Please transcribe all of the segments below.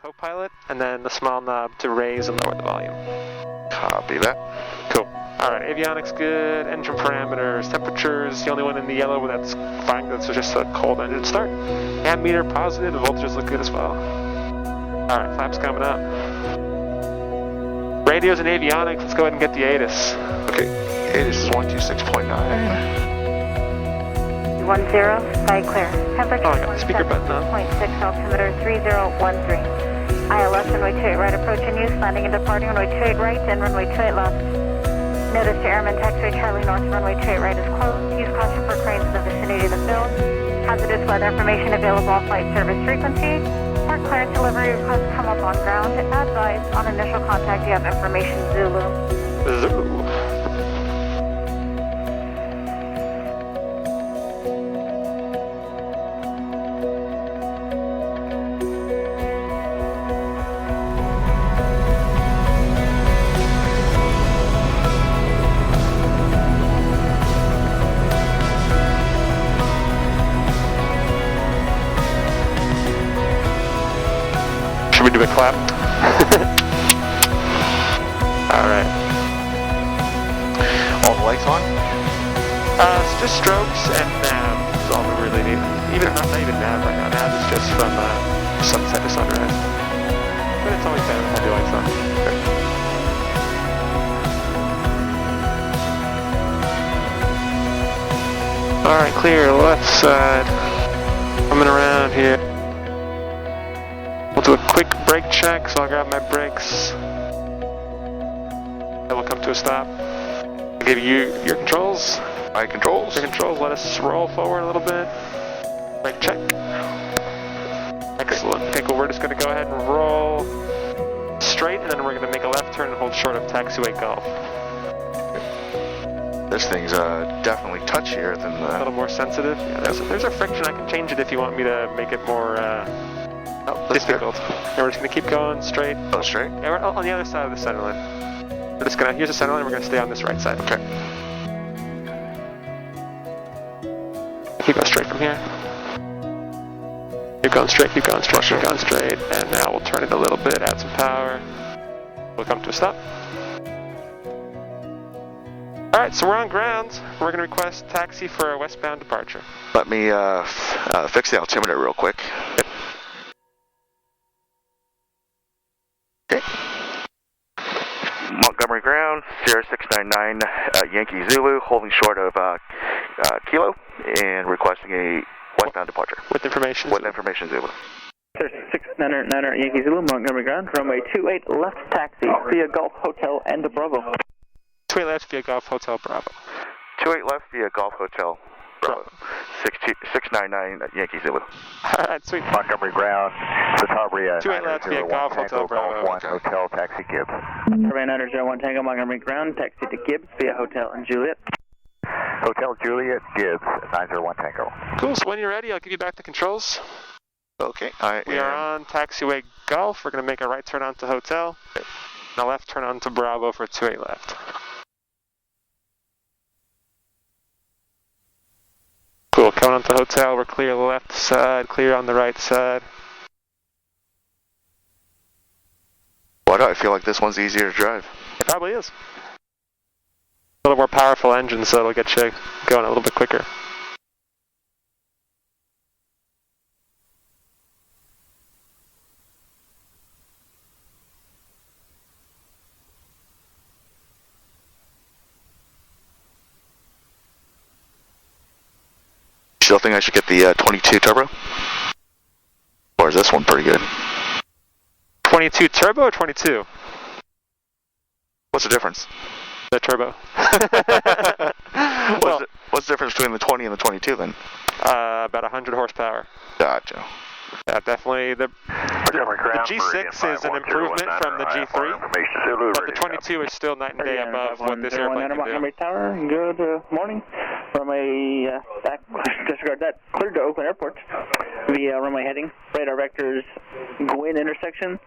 co-pilot, and then the small knob to raise and lower the volume. Copy that. Cool. Alright, avionics good, engine parameters, temperatures, the only one in the yellow that's fine, that's just a cold engine start. Ammeter positive, the voltages look good as well. Alright, flaps coming up. Radios and avionics, let's go ahead and get the ATIS. Okay, ATIS is 126.9. 10, sky clear. Temperature I got the speaker button on. 0.6, altimeter 3013. ILS runway 28 right approach and use, landing and departing runway 28 right and runway 28 left. Notice to airman taxiway Charlie North runway 28 right is closed. Use caution for cranes in the vicinity of the field. Hazardous weather information available off flight service frequency. Park clearance delivery request come up on ground. Advise on initial contact you have information Zulu. Zulu. Should we do a clap? Alright. All the lights on? It's just strokes and nav is all we really need. Not even nav right now. Nav is just from sunset to sunrise. But it's always better to have the lights on. Alright, clear, left side. Coming around here. We'll do a quick brake check, so I'll grab my brakes. Then we'll come to a stop. I'll give you your controls. My controls. Your controls, let us roll forward a little bit. Brake check. Excellent. Okay, cool. We're just going to go ahead and roll straight, and then we're going to make a left turn and hold short of taxiway Golf. This thing's definitely touchier than A little more sensitive. Yeah, there's a friction. I can change it if you want me to make it more difficult. And we're just going to keep going straight. Oh, straight? Yeah, we're on the other side of the center line. We're just going to, here's the center line, we're going to stay on this right side. Okay. Keep going straight from here. Keep going straight, keep going straight, keep going straight. And now we'll turn it a little bit, add some power. We'll come to a stop. Alright, so we're on ground. We're going to request taxi for a westbound departure. Let me fix the altimeter real quick. Yep. Okay. Montgomery ground, 0699 Yankee Zulu, holding short of Kilo, and requesting a westbound departure. With information? With information Zulu. 699 Yankee Zulu, Montgomery ground, runway 28 left taxi via Golf Hotel and Bravo. 28 left via Golf Hotel Bravo. 28 left via Golf Hotel Bravo. 699 Yankee Zulu. Alright, sweet. Montgomery ground, Satavria. 28 left via Golf Hotel Bravo. 1 Hotel Taxi Gibbs. Survey 901 Tango, Montgomery ground, taxi to Gibbs via Hotel and Juliet. Hotel Juliet Gibbs, 901 Tango. Cool, so when you're ready, I'll give you back the controls. Okay, We are on taxiway Golf. We're going to make a right turn onto Hotel. And a left turn onto Bravo for 28 left. Cool, coming onto Hotel, we're clear left side, clear on the right side. Why do I feel like this one's easier to drive? It probably is. A little more powerful engine, so it'll get you going a little bit quicker. Still think I should get the 22 turbo? Or is this one pretty good? 22 turbo or 22? What's the difference? The turbo. What's the difference between the 20 and the 22 then? About 100 horsepower. Gotcha. Definitely. The G6 is an improvement from the G3, but the 22 is still night and day above what this airplane can do. Montgomery Tower, good morning. Runway, disregard that, cleared to Oakland Airport via runway heading. Radar vectors, Gwynn intersection,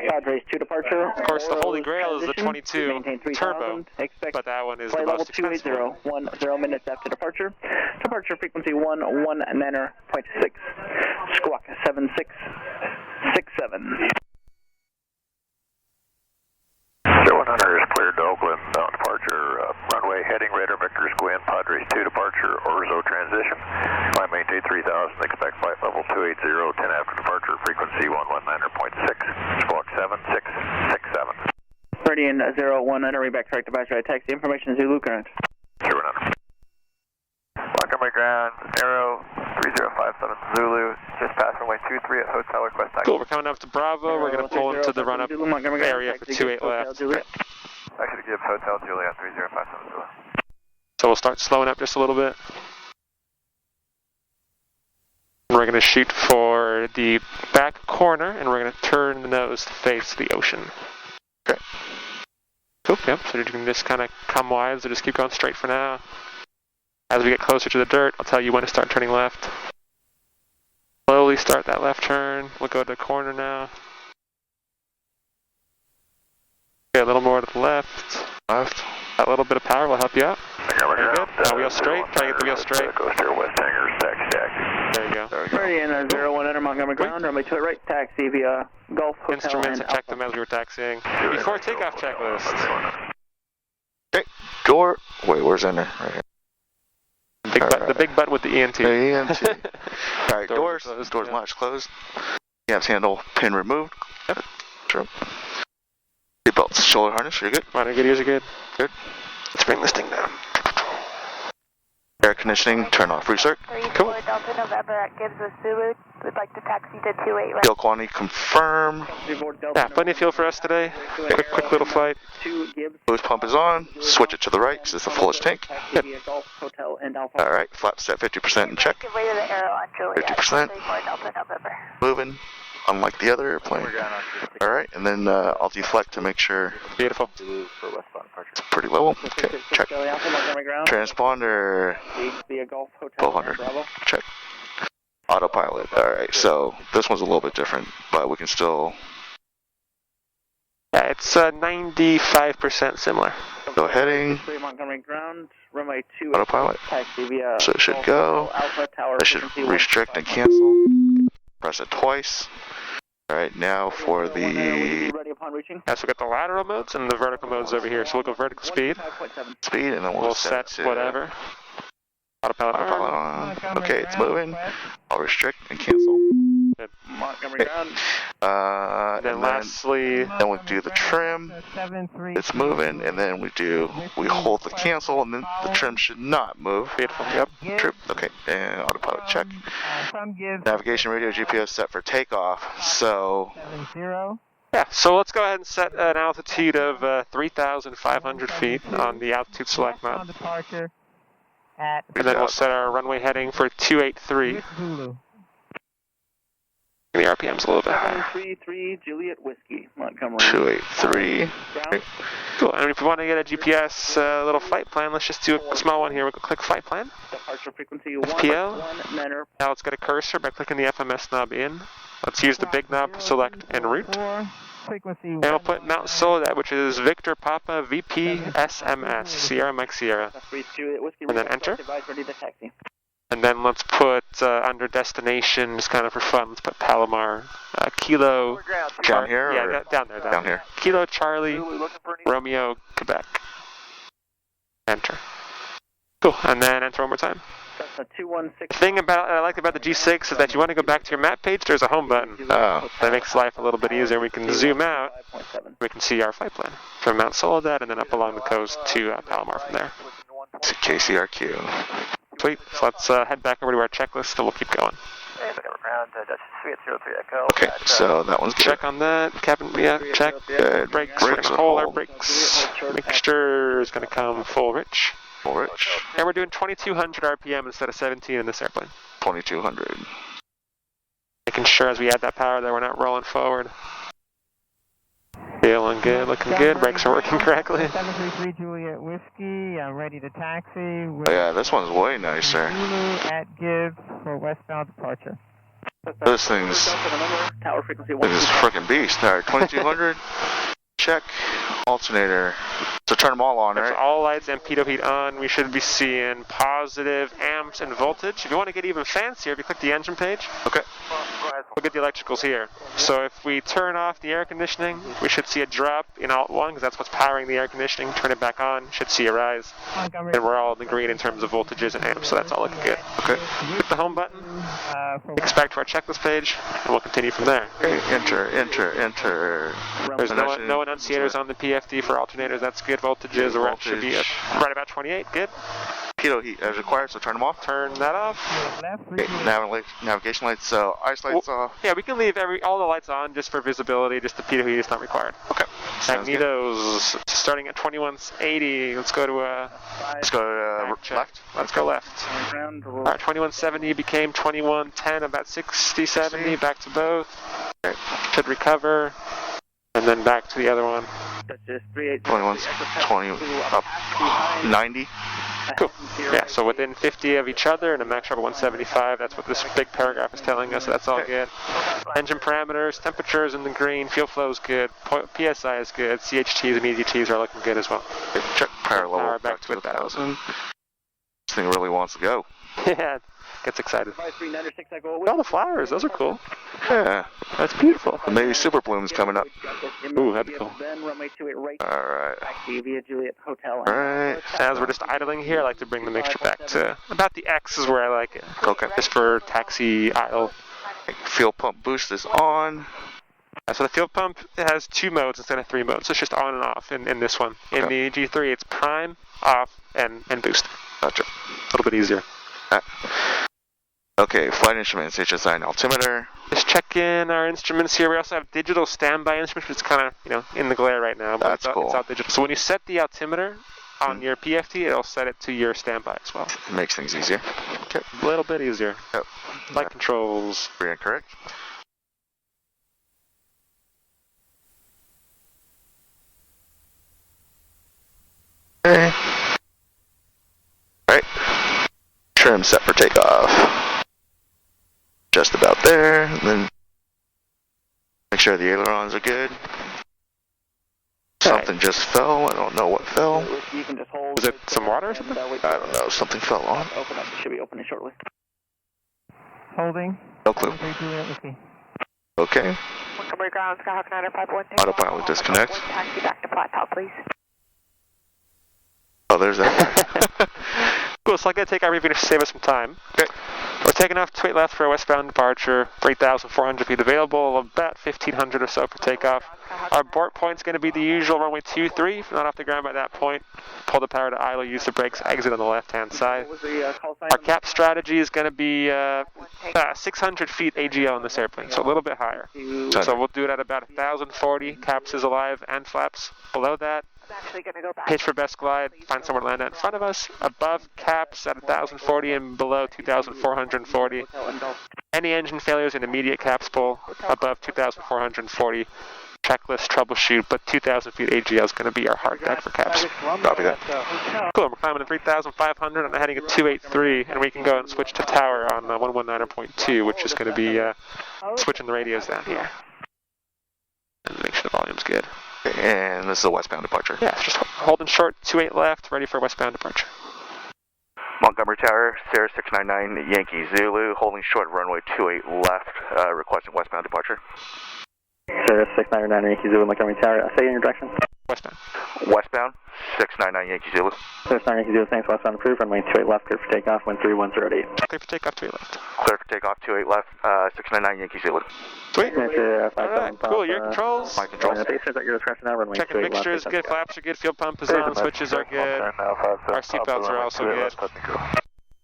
Padres 2 departure. Of course, the holy grail is the 22 turbo, but that one is the most expensive one. 0 minutes after departure. Departure frequency 119.6. Squawk 7667. heading, radar vectors Gwin, Padres 2 departure, Orzo transition. Climb maintain 3000, expect flight level 280, 10 after departure, frequency 119.6, squawk 7667. Meridian 019, reback correct departure, taxi information Zulu current. 019. Montgomery ground, Arrow 3057 Zulu, just passed runway 23 at hotel request taxi. Cool, we're coming up to Bravo. We're going to pull into the run-up area for 28 left. Actually give Hotel Juliet 3057 Zulu. So we'll start slowing up just a little bit. We're going to shoot for the back corner, and we're going to turn the nose to face the ocean. Okay. Cool, yep, so you can just kind of come wide, so just keep going straight for now. As we get closer to the dirt, I'll tell you when to start turning left. Slowly start that left turn. We'll go to the corner now. Okay, a little more to the left. Left. That little bit of power will help you out. Very good. Now wheel straight. Try to get the wheel straight. Go steer west hangers, taxi. There you go. Meridian 019 Montgomery ground, runway 28 right, taxi via Gulf Hotel. Instruments, and check them as we were taxiing. Before takeoff checklist. Okay, door. Wait, where's enter? Right here. The big button with the ENT. The ENT. Alright, doors closed, latch closed. Gas handle pin removed. Yep. True. Seatbelts, shoulder harness, you're good. Monitor good, ears are good. Good. Let's bring this thing down. Air conditioning, turn off recirc. Cool. Delta November at Gibbs with Zulu. We'd like to taxi to 28 right. Fuel quantity, confirm. Yeah, plenty of fuel for us today. Quick little flight. Boost pump is on. Switch it to the right because it's the fullest tank. Good. Alright, flaps at 50% in check. 50%. Moving, unlike the other airplane. Alright, and then I'll deflect to make sure Beautiful. it's pretty level. Okay, check. Transponder 1200. Check. Autopilot. Alright, so this one's a little bit different, but we can still. Yeah, it's 95% similar. Go heading. Autopilot. So it should go. It should restrict and cancel. Press it twice. Alright, now for the. Yeah, so we got the lateral modes and the vertical modes over here. So we'll go vertical speed. Speed, and then we'll set to whatever. Autopilot on. Okay, it's moving. I'll restrict and cancel. Good. Okay. Then lastly, then we do the trim. It's moving, and then we hold the cancel, and then the trim should not move. beautiful. Yep. Trip. Okay, and autopilot check. Navigation radio GPS set for takeoff. So. Yeah, so let's go ahead and set an altitude of 3,500 feet on the altitude select map. And then we'll set our runway heading for 283. The RPM's a little bit higher. 733 Juliet Whiskey, Montgomery. 283. Cool, and if we want to get a GPS little flight plan, let's just do a small one here. We'll click flight plan. Departure frequency FPL. Now let's get a cursor by clicking the FMS knob in. Let's use the big knob, select en route. And we'll put Mount Soledad, which is Victor Papa VP SMS, Sierra Mike Sierra. And then enter. And then let's put under destination, just kind of for fun, let's put Palomar, Kilo. Down here? Yeah, down there. Down here. Kilo Charlie, Romeo, Quebec. Enter. Cool, and then enter one more time. The thing I like about the G6 is that you want to go back to your map page, there's a home button. Oh. That makes life a little bit easier. We can zoom out. We can see our flight plan from Mount Soledad and then up along the coast to Palomar from there. It's a KCRQ. Sweet. So let's head back over to our checklist and we'll keep going. Okay, so that one's good. Check on that. Cabin, yeah, check. Brakes. We're going to hold our brakes. Mixture is going to come full rich. Full rich. And we're doing 2,200 RPM instead of 17 in this airplane. 2,200. Making sure as we add that power that we're not rolling forward. Feeling good, looking good. Brakes are working correctly. 733 Juliet Whiskey, I'm ready to taxi. Oh, yeah, this one's way nicer. Zulu at Gibbs for westbound departure. This thing's freaking beast. Alright, 2,200. Check. Alternator. So turn them all on, right? So all lights and pitot heat on. We should be seeing positive amps and voltage. If you want to get even fancier, if you click the engine page. Okay. Look at the electricals here. So if we turn off the air conditioning, we should see a drop in Alt 1, because that's what's powering the air conditioning. Turn it back on, should see a rise. And we're all in the green in terms of voltages and amps, so that's all looking good. Okay. Click the home button, take us back to our checklist page, and we'll continue from there. Okay, enter. There's no enunciators on the PFD for alternators, that's good. Voltages should be at right about 28, good. Pitot heat as required, so turn them off. Turn that off. Okay, navigation lights, so ice lights off. Yeah, we can leave all the lights on just for visibility, just the pitot heat is not required. Okay. Magnetos starting at 2180. Let's go to left. Let's go left. Alright, 2170 became 2110, about 60, 70, back to both. Okay. Should recover. And then back to the other one. 21's 20 up 90. Cool. Yeah, so within 50 of each other and a max of 175. That's what this big paragraph is telling us, so that's all good. Engine parameters, temperatures in the green, fuel flow is good, PSI is good, CHTs and EDTs are looking good as well. Check power level back to 1,000. This thing really wants to go. Yeah, gets excited. Oh, the flowers, those are cool. Yeah, that's beautiful. Maybe super blooms coming up. Ooh, that'd be cool. Alright. Alright. As we're just idling here, I like to bring the mixture back to about the X is where I like it. Okay. Just for taxi idle. Fuel pump boost is on. So the fuel pump has 2 modes instead of 3 modes. So it's just on and off in this one. In the G3, it's prime, off, and boost. Gotcha. A little bit easier. Okay, flight instruments, HSI and altimeter. Just check in our instruments here. We also have digital standby instruments, which is kind of, in the glare right now. But That's cool. It's all digital. So when you set the altimeter on your PFD, it'll set it to your standby as well. It makes things easier. Okay. A little bit easier. Yep. Light controls. Free and correct. Okay. Right. Trim set for takeoff. Just about there. And then make sure the ailerons are good. Something just fell. I don't know what fell. Was it some water or something? I don't know. Something fell on. Open up. It should be opening shortly. Holding. No clue. Okay. Autopilot disconnect. Taxi back to flat top, please. Oh, there's that. Cool, so I'm going to take our review to save us some time. Okay. We're taking off to 8 left for a westbound departure, 3,400 feet available, about 1,500 or so for takeoff. Our abort point's going to be the usual runway 23. If you're not off the ground by that point, pull the power to idle, use the brakes, exit on the left-hand side. Our cap strategy is going to be 600 feet AGL in this airplane, so a little bit higher. So we'll do it at about 1,040, caps is alive and flaps. Below that, pitch for best glide, find somewhere to land at in front of us. Above caps at 1,040 and below 2,440. Any engine failures in immediate caps pull above 2,440. Checklist, troubleshoot, but 2,000 feet AGL is going to be our hard deck for caps. Copy that. Cool, we're climbing to 3,500 and heading at 283, and we can go and switch to tower on 119.2, which is going to be switching the radios down here. And make sure the volume's good. And this is a westbound departure. Yeah, just holding short, 28 left, ready for westbound departure. Montgomery Tower, Sierra 699 Yankee Zulu, holding short runway 28 left, requesting westbound departure. Sierra 699 Yankee Zulu, Montgomery Tower. Say in your direction. Westbound. Westbound, 699 Yankee Zulu. 699 Yankee Zulu, thanks, westbound approved, runway 28 left, clear for takeoff, wind 3108. Clear for takeoff, 28 left. Clear for takeoff, 28 left, 699 Yankee Zulu. Sweet. Alright, cool, your controls. My controls. Checking mixture is good, flaps are good, fuel pump is on, switches are good. Our seatbelts are also good.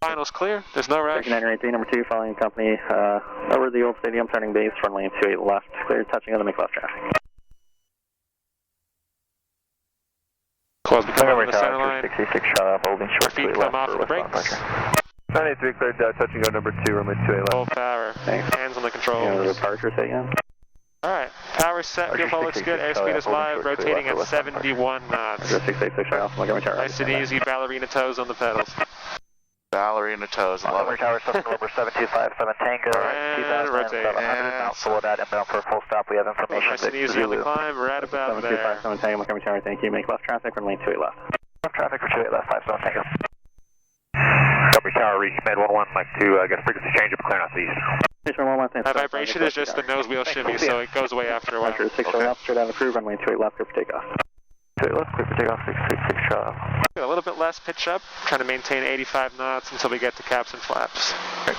Finals clear, there's no rush. 983, number 2, following company, over the old stadium, turning base, runway 28 left, clear, touching on the make-left traffic. Cool, as we come over the center line, 66 holding short, our feet come off the brakes. 93 cleared, touching on number 2, runway 28 left. Full power, hands on the controls. Departure, say again. Alright, power set, fuel flow looks good, airspeed is live, rotating at 71 knots. 686, off Montgomery Tower. Nice and easy, ballerina toes on the pedals. Ballerina toes, love Montgomery it. Tower, number 7257 Tango, And rotate. 2,700 knots, below that, inbound for a full stop, we have information. Nice and easy on the climb, we're at about there. 7257 Tango, Montgomery Tower, thank you, make left traffic, runway 28 left. Left traffic for 28 left, 57 Tango. Montgomery Tower, reach mid 11, like to get frequency change up, clearing out east. That vibration is just the nose wheel shimmy, so it goes away after a while. Roger, 6 left, straight out of crew, runway 28 left, clear for takeoff. 28 left, clear for takeoff, 636 sharp. A little bit less pitch up, trying to maintain 85 knots until we get to caps and flaps. Okay.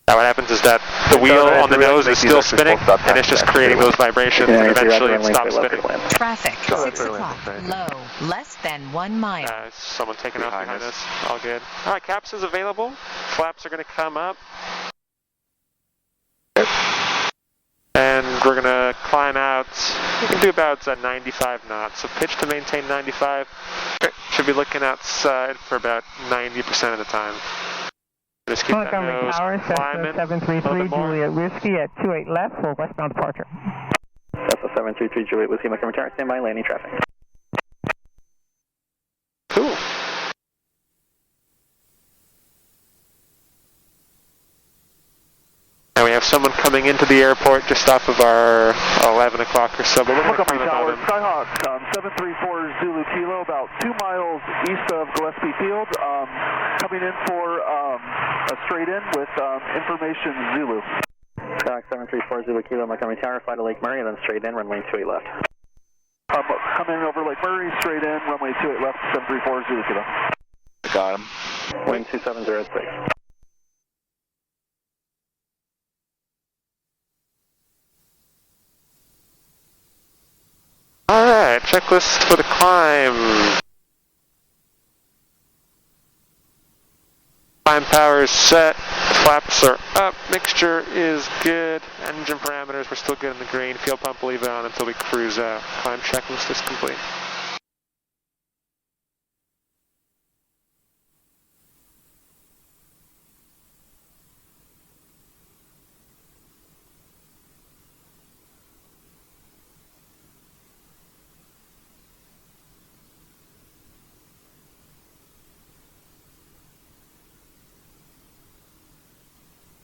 Now what happens is that the wheel on the nose is still spinning, and it's just creating those vibrations, and eventually it stops spinning. Traffic, 6 o'clock, low, less than 1 mile. Someone taking off behind us, all good. All right, caps is available, flaps are going to come up. And we're going to climb out, we can do about 95 knots, so pitch to maintain 95. Should be looking outside for about 90% of the time. Just keep that nose climbing. 733 Juliet Whiskey at 28 left for westbound departure. That's a 733 Juliet Whiskey, Montgomery Tower, standby, landing traffic. Cool. And we have someone coming into the airport just off of our 11 o'clock or so. But we're Montgomery Tower, Skyhawk, 734 Zulu Kilo, about 2 miles east of Gillespie Field, coming in for a straight in with information Zulu. Skyhawk 734 Zulu Kilo, Montgomery Tower, fly to Lake Murray, then straight in, runway 28 left. Coming in over Lake Murray, straight in, runway 28 left, 734 Zulu Kilo. Got him. Wind 2706. Alright, checklist for the climb. Climb power is set, flaps are up, mixture is good, engine parameters, we're still good in the green, fuel pump will leave it on until we cruise out. Climb checklist is complete.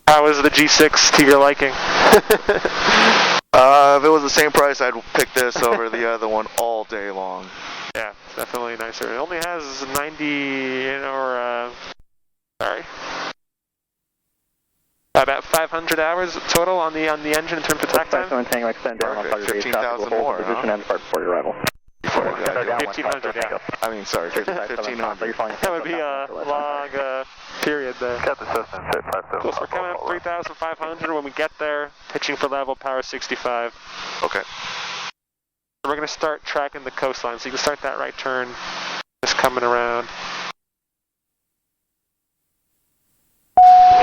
How is the G6 to your liking? If it was the same price, I'd pick this over the other one all day long. Yeah, it's definitely nicer. It only has 90 about 500 hours total on the engine in terms of takt time. 15,000 more, huh? Before your arrival. 1,500, yeah. I mean, sorry, 1,500. That would be a long period there. Cool, so we're coming up 3,500. When we get there, pitching for level, power 65. Okay. We're going to start tracking the coastline, so you can start that right turn, just coming around.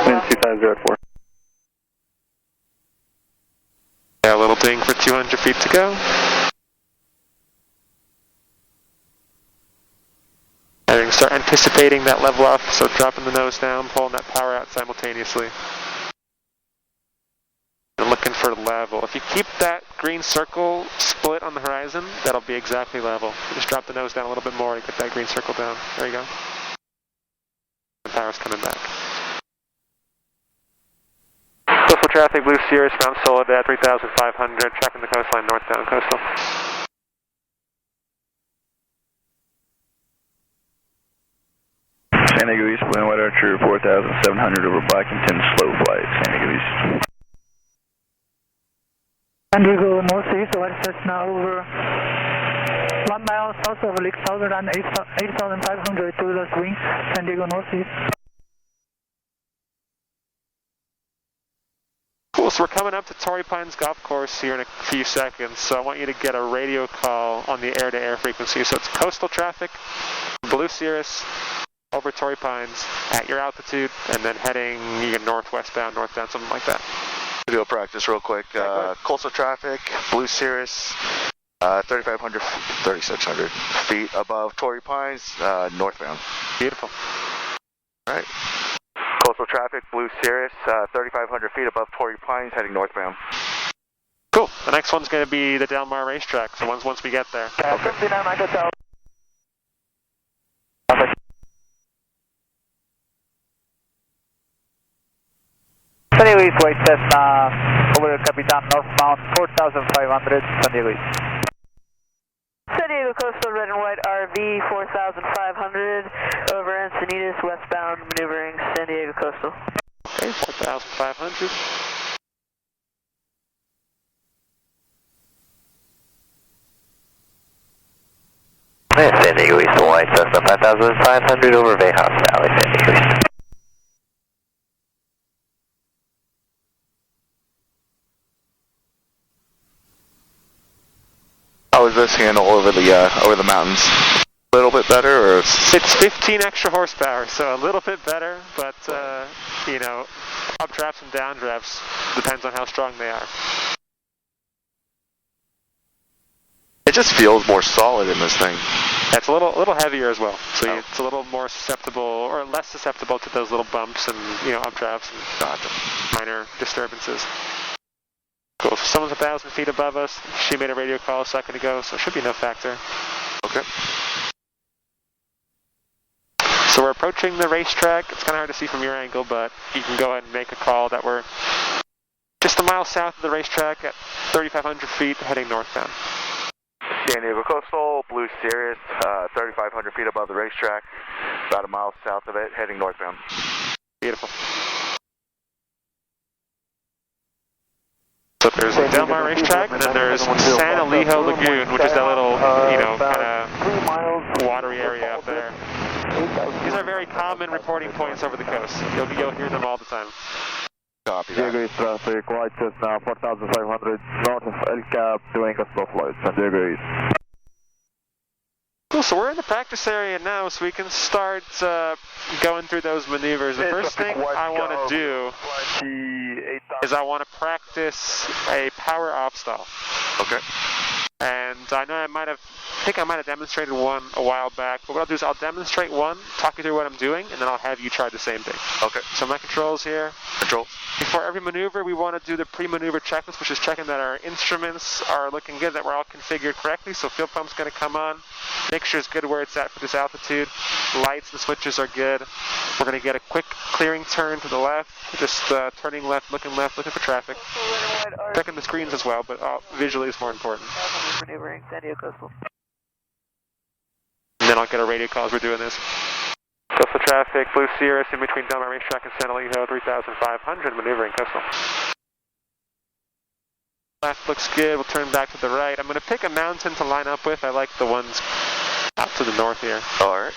Wind 2504. Yeah, a little ding for 200 feet to go. And we can start anticipating that level off, so dropping the nose down, pulling that power out simultaneously. And looking for level. If you keep that green circle split on the horizon, that'll be exactly level. You just drop the nose down a little bit more to get that green circle down. There you go. The power's coming back. Coastal traffic, Blue Sirius, found solid at 3,500, tracking the coastline northbound coastal. San Diego East, wind wide Archer 4,700 over Blackington, slow flight, San Diego East. San Diego Northeast, West now over 1 mile south of Lake Southern and 8,500 to the wind, San Diego Northeast. Cool, so we're coming up to Torrey Pines Golf Course here in a few seconds, so I want you to get a radio call on the air-to-air frequency. So it's coastal traffic, Blue Cirrus, over Torrey Pines at your altitude, and then heading northwestbound, northbound, something like that. Do a practice real quick. Coastal traffic, Blue Cirrus, 3,500, 3,600 feet above Torrey Pines, northbound. Beautiful. All right. Coastal traffic, Blue Cirrus, 3,500 feet above Torrey Pines, heading northbound. Cool. The next one's going to be the Del Mar racetrack, so once we get there. Okay. San Diego East, White Cessna, over Capitan, northbound, 4,500, San Diego East. San Diego Coastal Red and White RV, 4,500, over Need us westbound maneuvering San Diego Coastal. Okay, 4,500. San Diego East to White, Cessna 5500 over Bayhouse Valley, San Diego East. How is this handle over the mountains? A little bit better, or it's 15 extra horsepower, so a little bit better, but you know, updrafts and downdrafts depends on how strong they are. It just feels more solid in this thing. It's a little heavier as well, so it's a little more susceptible, or less susceptible to those little bumps and, you know, updrafts and minor disturbances. Cool. So someone's 1,000 feet above us. She made a radio call a second ago, so it should be no factor. Okay. So we're approaching the racetrack. It's kind of hard to see from your angle, but you can go ahead and make a call that we're just a mile south of the racetrack at 3,500 feet heading northbound. San Diego Coastal, Blue Sirius, 3,500 feet above the racetrack, about a mile south of it, heading northbound. Beautiful. So there's the Del Mar racetrack, and then there's San Elijo Lagoon, which is that little, you know, kind of watery area out there. These are very common reporting points over the coast. You'll hear them all the time. Copy San Diego East traffic, White Cessna 4500 north of El Cap, doing a slow flight, San Diego East. Cool, so we're in the practice area now, so we can start going through those maneuvers. The first thing I want to do is I want to practice a power off stall. Okay. And I know I think I might have demonstrated one a while back, but what I'll do is I'll demonstrate one, talk you through what I'm doing, and then I'll have you try the same thing. Okay. So my controls here. Controls. Before every maneuver, we want to do the pre-maneuver checklist, which is checking that our instruments are looking good, that we're all configured correctly. So fuel pump's going to come on, make sure it's good where it's at for this altitude. Lights and switches are good. We're going to get a quick clearing turn to the left, just turning left, looking for traffic. Checking the screens as well, but visually is more important. Maneuvering San Diego Coastal. And then I'll get a radio call as we're doing this. Coastal traffic, Blue Sirius in between Del Mar Racetrack and San Elijo, 3,500, maneuvering coastal. Left looks good, we'll turn back to the right. I'm going to pick a mountain to line up with. I like the ones out to the north here. Alright.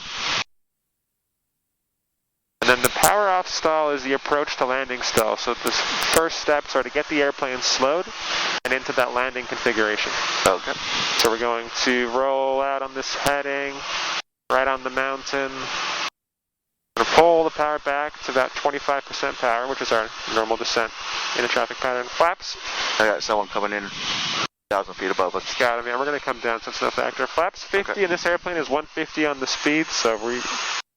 And then the power off stall is the approach to landing stall. So the first steps are to get the airplane slowed and into that landing configuration. Okay. So we're going to roll out on this heading, right on the mountain. We're going to pull the power back to about 25% power, which is our normal descent in a traffic pattern. Flaps. I got someone coming in 1,000 feet above us. Got him, yeah. We're going to come down, so it's no factor. Flaps 50, okay. And this airplane is 150 on the speed, so we're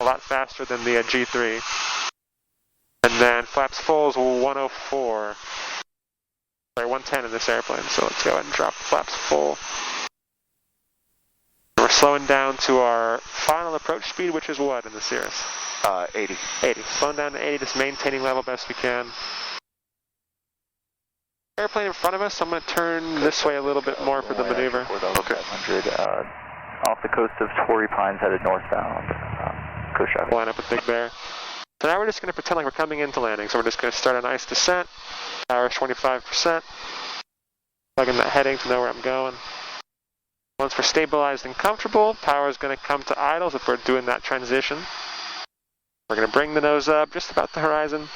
a lot faster than the G3. And then flaps full is 104. Sorry, 110 in this airplane, so let's go ahead and drop the flaps full. We're slowing down to our final approach speed, which is what in the Cirrus? 80. 80. Slowing down to 80, just maintaining level best we can. Airplane in front of us, I'm going to turn this way a little bit more for the maneuver. Okay. Off the coast of Torrey Pines, headed northbound. Coast traffic. Line up with Big Bear. So now we're just going to pretend like we're coming into landing. So we're just going to start a nice descent. Power is 25%. Plug in that heading to know where I'm going. Once we're stabilized and comfortable, power is going to come to idles if we're doing that transition. We're going to bring the nose up just about the horizon.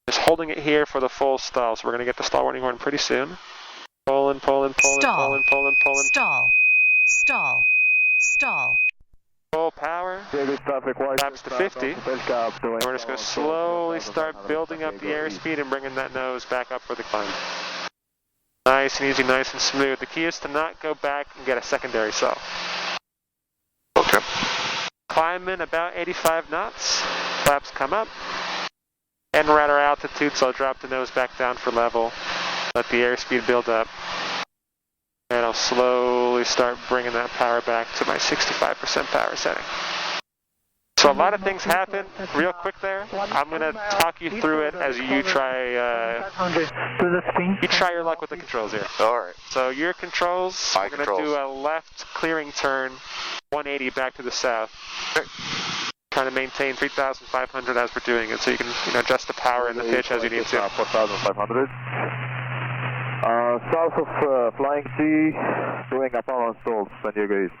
Just holding it here for the full stall. So we're going to get the stall warning horn pretty soon. Pulling, pulling, pulling, Stall. pulling, pulling, pulling. Stall. Stall. Stall. Full power. Flaps to 50. And we're just going to slowly start building up the airspeed and bringing that nose back up for the climb. Nice and easy, nice and smooth. The key is to not go back and get a secondary saw. Okay. Climbing about 85 knots. Flaps come up. And we're at our altitude, so I'll drop the nose back down for level. Let the airspeed build up. And I'll slowly start bringing that power back to my 65% power setting. So a lot of things happen real quick there. I'm going to talk you through it as you try your luck with the controls here. Alright. So your controls, we're going to do a left clearing turn, 180 back to the south. Okay. trying to maintain 3,500 as we're doing it, so you can adjust the power and the pitch as you need to. 4,500. South of Flying C, going up on stall, San Diego East.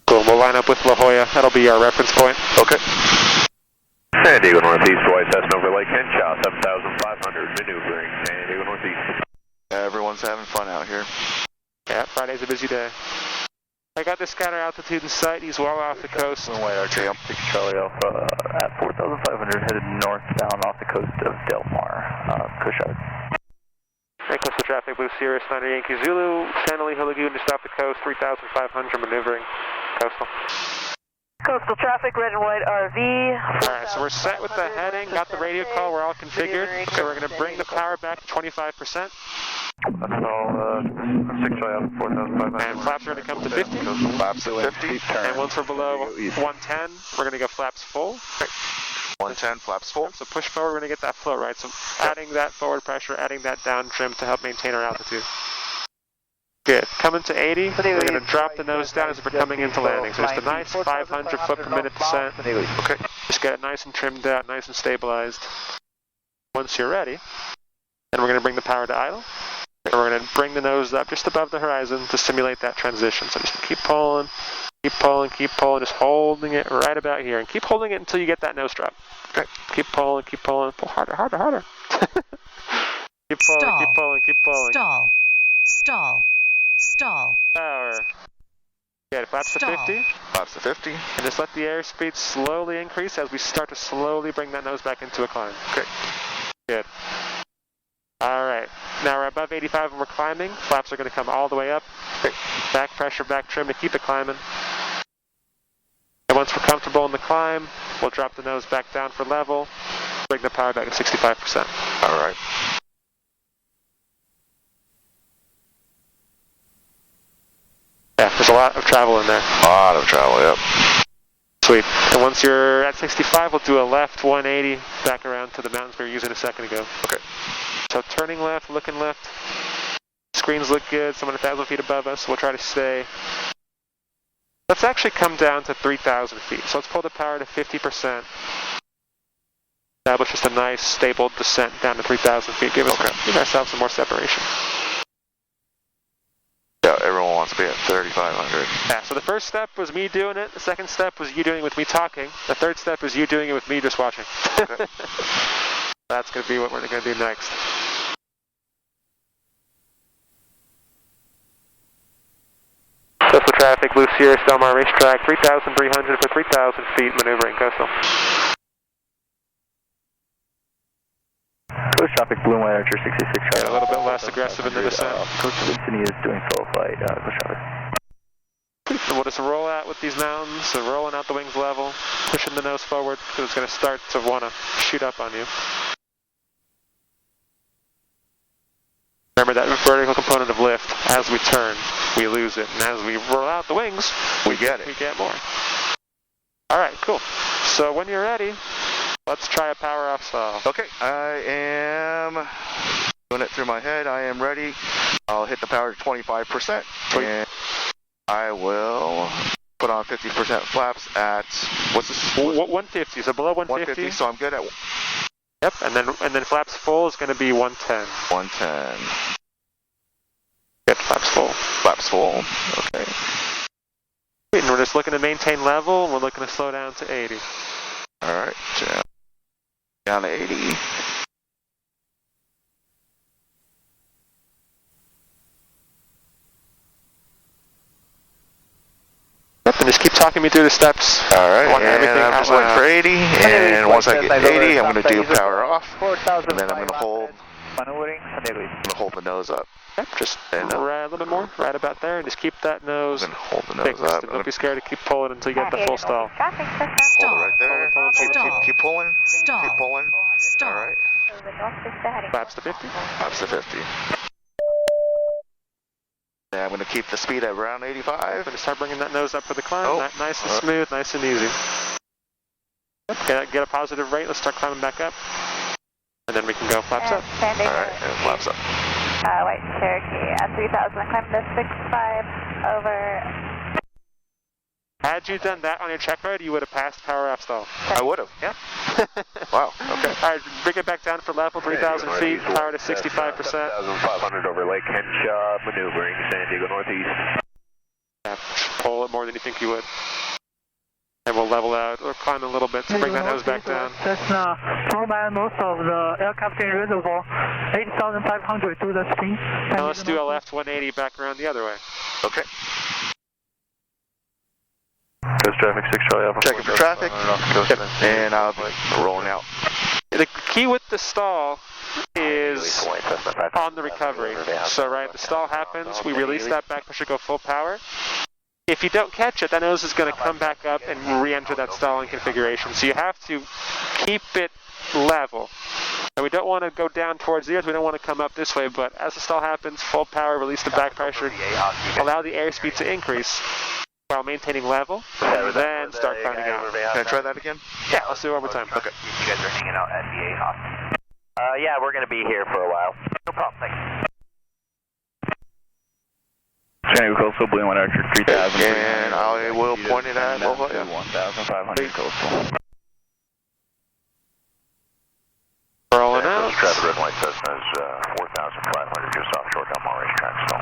Cool, we'll line up with La Jolla. That'll be our reference point. Okay. San Diego Northeast, twice Cessna over Lake Henshaw, 7,500, maneuvering San Diego Northeast. Everyone's having fun out here. Yeah, Friday's a busy day. I got the scatter altitude in sight. He's well off the coast. Runway RJ, 6 Charlie Alpha at 4,500, headed northbound off the coast of Del Mar. Cushard. Hey, coastal traffic, Blue Sierra, Snyder Yankee Zulu, San Elijo Lagoon just off the coast, 3,500 maneuvering coastal. Coastal traffic, red and white RV. Alright, so we're set with the heading, got the radio call, we're all configured. So we're going to bring the power back to 25%. That's all, 6 Charlie Alpha, 4,500. And flaps are going to come to 50. Flaps at 50. And once we're below 110, we're going to go flaps full. 110, flaps full. So push forward, we're going to get that flow right. So adding that forward pressure, adding that down trim to help maintain our altitude. Good. Coming to 80, we're going to drop the nose down as we're coming into landing. So just a nice 500 foot per minute descent. Okay. Just get it nice and trimmed out, nice and stabilized. Once you're ready, then we're going to bring the power to idle. And we're going to bring the nose up just above the horizon to simulate that transition. So just keep pulling, keep pulling, keep pulling, just holding it right about here. And keep holding it until you get that nose drop. Okay. Keep pulling, pull harder, harder, harder. Keep pulling, Stall. keep pulling, keep pulling. Stall. Stall. Stall. Power. Good, flaps to 50. Flaps to 50. And just let the airspeed slowly increase as we start to slowly bring that nose back into a climb. Okay. Good. Alright, now we're above 85 and we're climbing. Flaps are going to come all the way up. Okay. Back pressure, back trim to keep it climbing. And once we're comfortable in the climb, we'll drop the nose back down for level, bring the power back to 65%. Alright. Yeah, there's a lot of travel in there. A lot of travel, yep. Sweet. And once you're at 65, we'll do a left 180 back around to the mountains we were using a second ago. Okay. So turning left, looking left. Screens look good, someone 1,000 feet above us. We'll try to stay. Let's actually come down to 3,000 feet. So let's pull the power to 50%. Establish just a nice, stable descent down to 3,000 feet. Give ourselves some more separation. Yeah, everyone wants to be at 3,500. Yeah, so the first step was me doing it. The second step was you doing it with me talking. The third step is you doing it with me just watching. Okay. That's going to be what we're going to do next. Coastal traffic, Blue Sierra, Del Mar Racetrack, 3,300 for 3,000 feet, maneuvering coastal. Coast traffic, Blue and White Archer 66 Charlie. A little bit less aggressive in the descent. Coast of Vincini is doing solo flight, coast traffic. So we'll just roll out with these mountains, so rolling out the wings level, pushing the nose forward, because it's going to start to want to shoot up on you. Remember that vertical component of lift, as we turn, we lose it, and as we roll out the wings, we get it. We get more. Alright, cool. So when you're ready, let's try a power off stall. Okay, I am doing it through my head. I am ready. I'll hit the power to 25%. Sweet. And I will put on 50% flaps at, what's this? 150, so below 150. 150, so I'm good at... Yep, and then flaps full is going to be 110. 110. Good, flaps full. Flaps full, okay. And we're just looking to maintain level, and we're looking to slow down to 80. Alright, down to 80. Yep, and just keep talking me through the steps. Alright, and I'm just looking for 80, and once I get 80, I'm going to do power off, and then I'm going to hold the nose up. Yep, just right a little bit more, right about there, and just keep that nose hold the nose fixed. up. And don't be scared to keep pulling until you get the full stall. Hold it right there. Keep pulling. Stall. Keep pulling. Stall. Alright. Flaps to 50. Flaps to 50. And I'm going to keep the speed at around 85. I'm going to start bringing that nose up for the climb. Oh. Nice and smooth, nice and easy. Yep, get a positive rate. Let's start climbing back up. And and then we can go flaps up. Standing. Alright, and flaps up. White Cherokee at 3,000, climb to 65, over. Had you done that on your check ride, you would have passed power off stall. I would have. Yeah. Wow, okay. Alright, bring it back down for level, 3,000 feet, power to 65%. 7,500 over Lake Henshaw, maneuvering San Diego Northeast. Yeah, pull it more than you think you would. And we'll level out, or climb a little bit to bring that nose back down. Cessna 4 miles north of the aircraft reservoir, 8,500 to the screen. Now let's do a left 180 back around the other way. Okay. Coast traffic, 6 Charlie Alpha. Checking for traffic. Yep. And I'll be rolling out. The key with the stall is on the recovery. So right, the stall happens, we release that back pressure, go full power. If you don't catch it, that nose is going to come back up and re-enter that stalling configuration. So you have to keep it level. And we don't want to go down towards the earth, we don't want to come up this way, but as the stall happens, full power, release the back pressure, allow the airspeed to increase while maintaining level, then start climbing out. Can I try that again? Yeah, let's do it one more time. Okay. You guys are hanging out at the Austin. Yeah, we're going to be here for a while. No problem, thanks. San Diego Coastal, Blue 1 Archer, 3,000. And I will point it at 1,500 Coastal. Rolling out. Traffic red light Cessna's 4,500 just offshore Del Mar racetrack stall.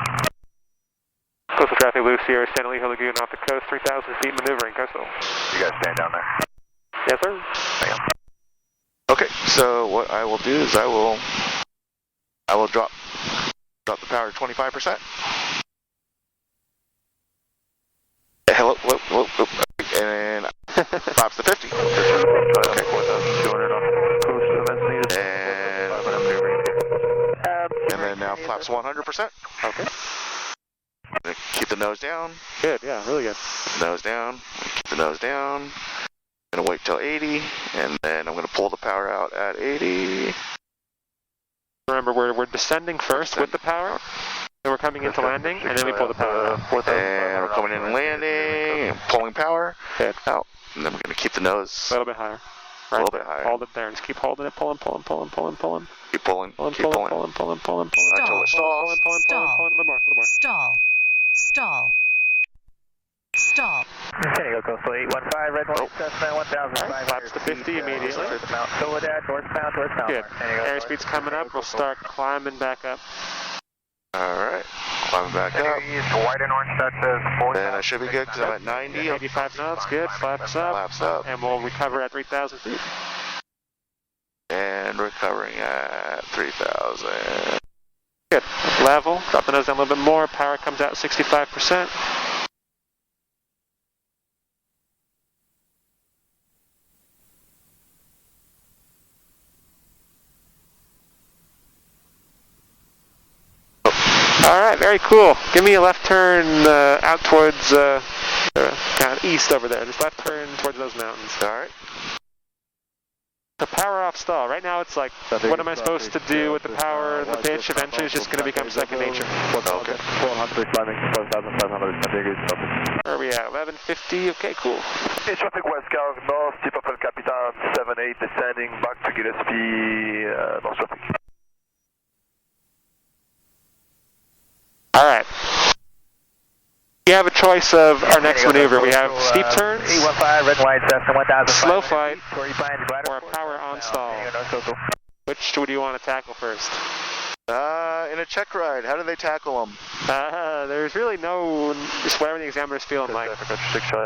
Coastal traffic, Blue Sierra, San Elijo Lagoon off the coast, 3,000 feet, maneuvering coastal. You guys stand down there? Yes, sir. Hang on. Okay, so what I will do is I will drop the power to 25%. Hello, and flaps to 50. Okay. And then now flaps 100%. Okay. Keep the nose down. Good, yeah, really good. Nose down. Keep the nose down. Gonna wait till 80, and then I'm gonna pull the power out at 80. Remember, we're descending first with the power, then we're coming into landing, and then we pull the power out. And we're coming in and landing, and pulling power out, and then we're gonna keep the nose a little bit higher. Right, a little bit higher. Hold it there, and just keep holding it, pulling. Keep pulling, Pulling. keep pulling. Until it stalls. Pulling. A little more. Stall. San Diego Coastal 815, red light Cessna 1,500. Flaps to 50 immediately. Mount Soledad, northbound. Good. Airspeed's coming up, we'll start climbing back up. Alright, climbing back up. White and orange, that says 4,000. Then I should be good because I'm at 90. 85 knots, good. Flaps up. And we'll recover at 3,000 feet. And recovering at 3,000. Good. Level, drop the nose down a little bit more, power comes out 65%. Alright, very cool. Give me a left turn out towards kind of east over there. Just left turn towards those mountains. Alright. The power off stall. Right now it's like, what am I supposed to do with the power, the pitch? Eventually it's just going to become second nature. Okay. 400 climbing, 4,500. Where are we at? 1150? Okay, cool. Hey, traffic West Cal North, tip of El Capitan 78, descending back to Gillespie, North traffic. Alright. We have a choice of our next maneuver. We have steep turns, 815, red light Cessna 1,500. slow flight, or a power on stall. Which do you want to tackle first? In a check ride, how do they tackle them? There's really no, just whatever the examiner's feeling like.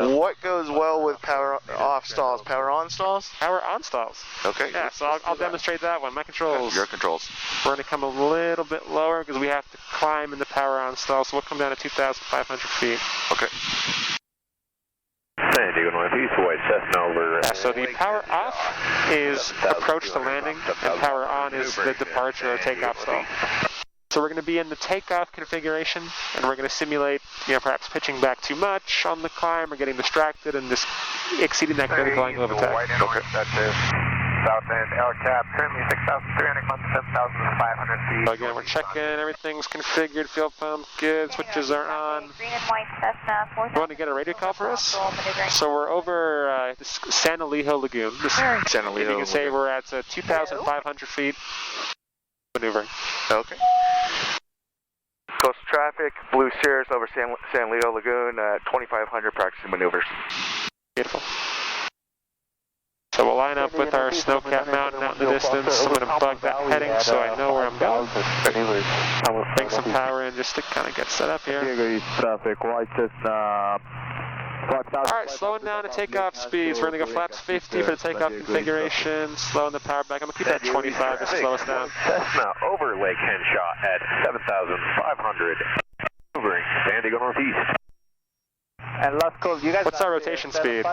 What goes well with power off stalls? Power on stalls? Power on stalls. Okay. Yeah, so I'll demonstrate that one. My controls. Your controls. We're going to come a little bit lower because we have to climb in the power on stall, so we'll come down to 2,500 feet. Okay. San Diego Northeast, white Cessna over. Yeah, so the power off is approach to landing, and power on is the departure or takeoff stall. So we're going to be in the takeoff configuration, and we're going to simulate, perhaps pitching back too much on the climb, or getting distracted and just exceeding that critical angle of attack. Okay. South end, LCAP, currently 6,300, 7,500 feet. So again, we're checking, everything's configured, fuel pump good, switches are on. Green and white Cessna 4000. You want to get a radio call for us? So we're over San Elijo Lagoon. San Elijo. You can say we're at 2,500 feet maneuvering. Okay. Coastal traffic, Blue Cirrus over San Leo Lagoon, 2,500 practicing maneuvers. Beautiful. So we'll line up with our snow-capped mountain out in the distance. I'm going to bug that heading so I know where I'm going. Bring some power in just to kind of get set up here. Traffic, white Cessna. Alright, slowing down to takeoff speeds. We're going to go flaps 50 for the takeoff configuration. Slowing the power back. I'm going to keep that at 25 to slow us down. Cessna over Lake Henshaw at 7,500. Maneuvering, San Diego Northeast. And last call, you guys. What's our rotation speed?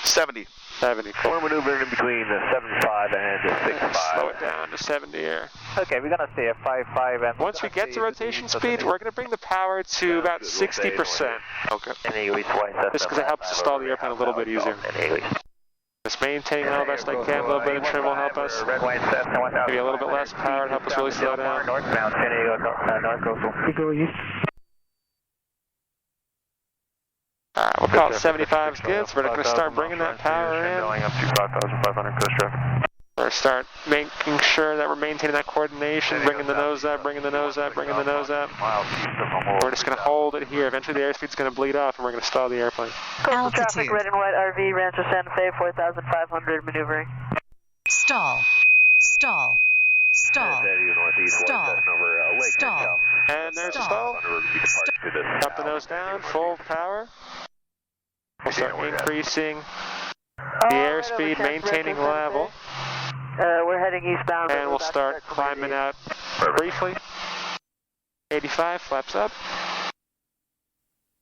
70. 70. Cool. We're maneuvering in between the 7.5 and the 6.5. Slow it down to 70 here. Okay, we're gonna stay at 5.5 and. Once we get to rotation speed, we're going to bring the power to about 60%. Okay. Just because it helps to stall the airplane a little bit easier. Just maintaining how best I can. A little bit of trim will help us. Maybe a little bit less power to help us really slow down. Northbound, San Diego, North Coastal. Alright, we'll call it 75 is good, so we're going to start bringing that power in. Going up to 5,500 coast traffic. We're going to start making sure that we're maintaining that coordination, bringing the nose up, bringing the nose up, bringing the nose up. We're just going to hold it here. Eventually the airspeed's going to bleed off and we're going to stall the airplane. Coastal traffic, red and white RV, Rancho Santa Fe, 4,500, maneuvering. Stall. Stall. Stall. Stall. Stall. And there's a stall. Drop the nose down, full power. We'll start increasing the airspeed, maintaining level. We're heading eastbound. And we'll start climbing out briefly. 85, flaps up.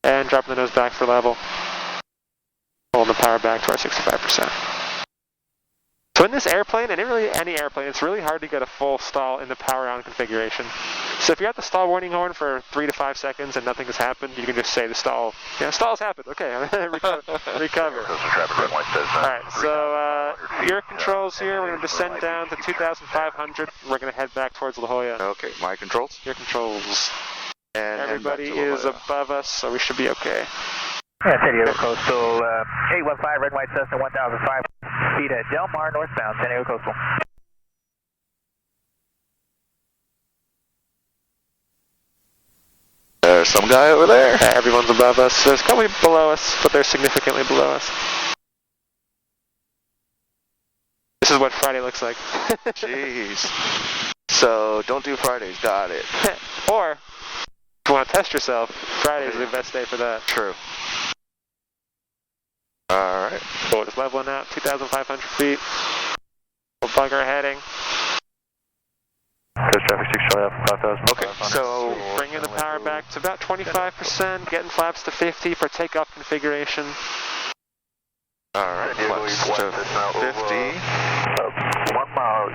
And dropping the nose back for level. Pulling the power back to our 65%. So in this airplane, and in really any airplane, it's really hard to get a full stall in the power on configuration. So if you're at the stall warning horn for 3 to 5 seconds and nothing has happened, you can just say the stall, stall's happened, okay, recover. Alright, so your controls here, we're going to descend down to 2,500, and we're going to head back towards La Jolla. Okay, my controls? Your controls. And everybody is above us, so we should be okay. Yeah, San Diego Coastal, 815, red, white Cessna, 1,005 feet at Del Mar, northbound, San Diego Coastal. There's some guy over there. Everyone's above us. There's probably below us, but they're significantly below us. This is what Friday looks like. Jeez. So, don't do Fridays, got it. Or, if you want to test yourself, Friday is the best day for that. True. Alright. So we're just leveling out, 2,500 feet. We'll bug our heading. Coast traffic 6 Charlie Alpha 5,000. Okay, so bringing the power back to about 25%, getting flaps to 50 for takeoff configuration. Alright, flaps to 50. 1 mile.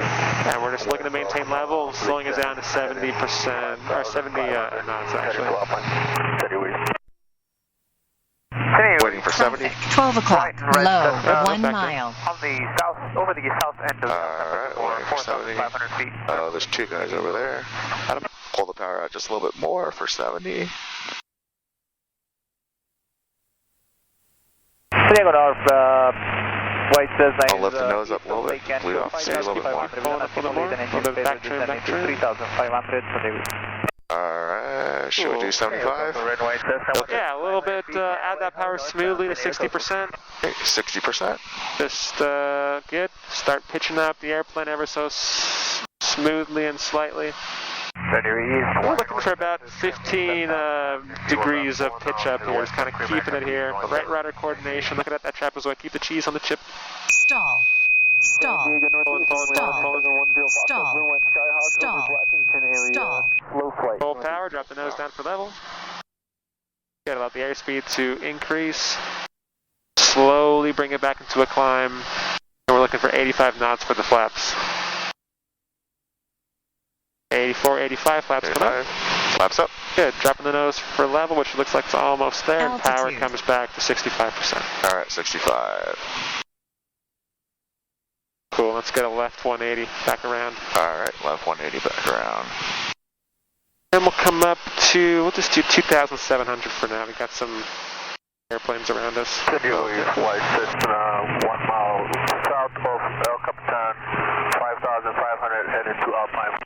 And we're just looking to maintain level and slowing it down to 70%, or 70 knots actually. Waiting for 70. 12 o'clock, low, 1 mile. On the south, over the south end of Alright, waiting for 70. 4,500 feet. Oh, there's 2 guys over there. Gotta pull the power out just a little bit more for 70. San Diego North, white says I'll lift the nose up a little bit, bleed off, see a little bit more. Pulling up a little more, a little bit back trim, back trim. 3,500, San Diego. Alright, should we do 75? Yeah, a little bit, add that power smoothly to 60%. Okay, 60%. Just good. Start pitching up the airplane ever so smoothly and slightly. We're looking for about 15 degrees of pitch up here, just kind of keeping it here. Right rudder coordination, looking at that trapezoid, keep the cheese on the chip. Stall. Stall. Stall. Stall. Stall. Stall. Full power, drop the nose down for level. Get allow the airspeed to increase. Slowly bring it back into a climb. And we're looking for 85 knots for the flaps. 84, 85 flaps come up. Flaps up. Good, dropping the nose for level, which looks like it's almost there. And power comes back to 65%. Alright, 65. Cool, let's get a left 180 back around. Alright, left 180 back around. Then we'll come up to, we'll just do 2,700 for now. We got some airplanes around us. White Cessna, 1 mile south of El Capitan, 5,500 headed to Alpine.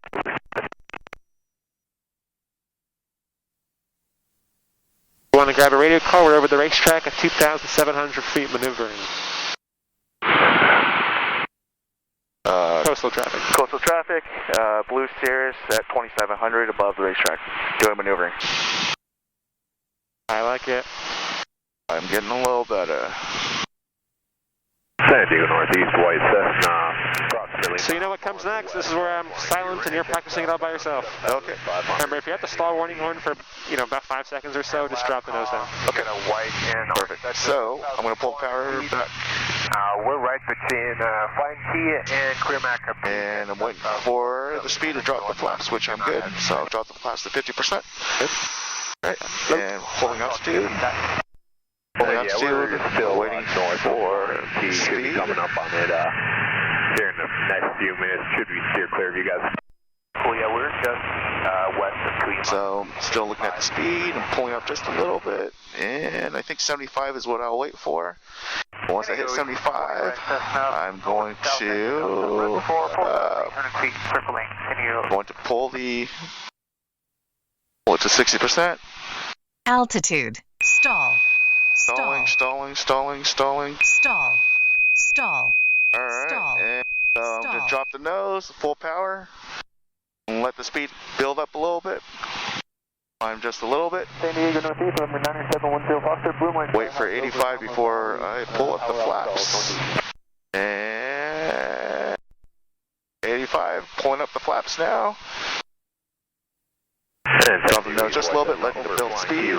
We want to grab a radio call. We're over the racetrack at 2,700 feet maneuvering. Coastal traffic. Coastal traffic, Blue Cirrus at 2,700 above the racetrack, doing maneuvering. I like it. I'm getting a little better. San Diego Northeast, White Cessna, approximately. So you know what comes next? This is where I'm silent and you're practicing it all by yourself. Okay. Remember, if you have to stall warning horn for, about 5 seconds or so, just drop the nose down. Okay. Perfect. So, I'm going to pull power back. We're right between Flying T and Clearmac. And I'm waiting for the speed to drop the flaps, which I'm good. So I'll drop the flaps to 50%. Good. Alright, and holding altitude. Holding altitude, still waiting north for T should be speed. coming up on it here in the next few minutes. Should be steer clear of you guys. Cool, yeah, we're just west of Tweed. So, still looking at the speed. I'm pulling up just a little bit. And I think 75 is what I'll wait for. Once I hit 75, I'm going to pull it to 60%. Altitude. Stall. Stalling. Stall. Stall. Alright, Stall. and I'm going to drop the nose, full power, and let the speed build up a little bit. Climb just a little bit. San Diego Northeast, number 9710 Foster, Blue Line. Wait for 85 before I pull up the flaps. And 85, pulling up the flaps now. Drop the nose just a little bit, letting it build speed.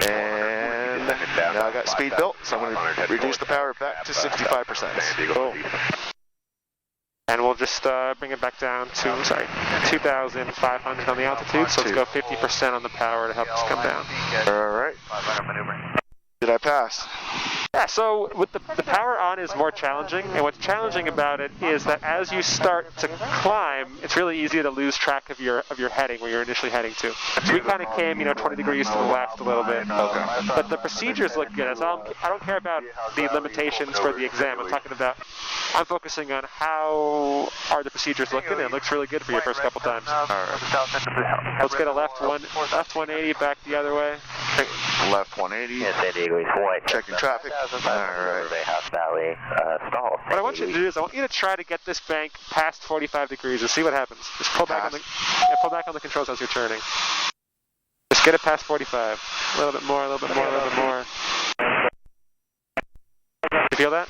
And now I got speed built, so I'm going to reduce the power back to 65%. Cool. And we'll just bring it back down to, 2,500 on the altitude, so let's go 50% on the power to help us come down. Alright. Did I pass? Yeah, so with the power on is more challenging, and what's challenging about it is that as you start to climb, it's really easy to lose track of your heading, where you're initially heading to. So we kind of came, 20 degrees to the left a little bit. Okay. But the procedures look good. I don't care about the limitations for the exam. I'm focusing on how are the procedures looking, and it looks really good for your first couple times. Alright. Let's get a left 180 back the other way. Left 180. Yeah, San Diego East, White. Checking traffic. Alright. Valley, stall. What I want you to do is I want you to try to get this bank past 45 degrees and see what happens. Just pull back on the controls as you're turning. Just get it past 45. A little bit more. You feel that?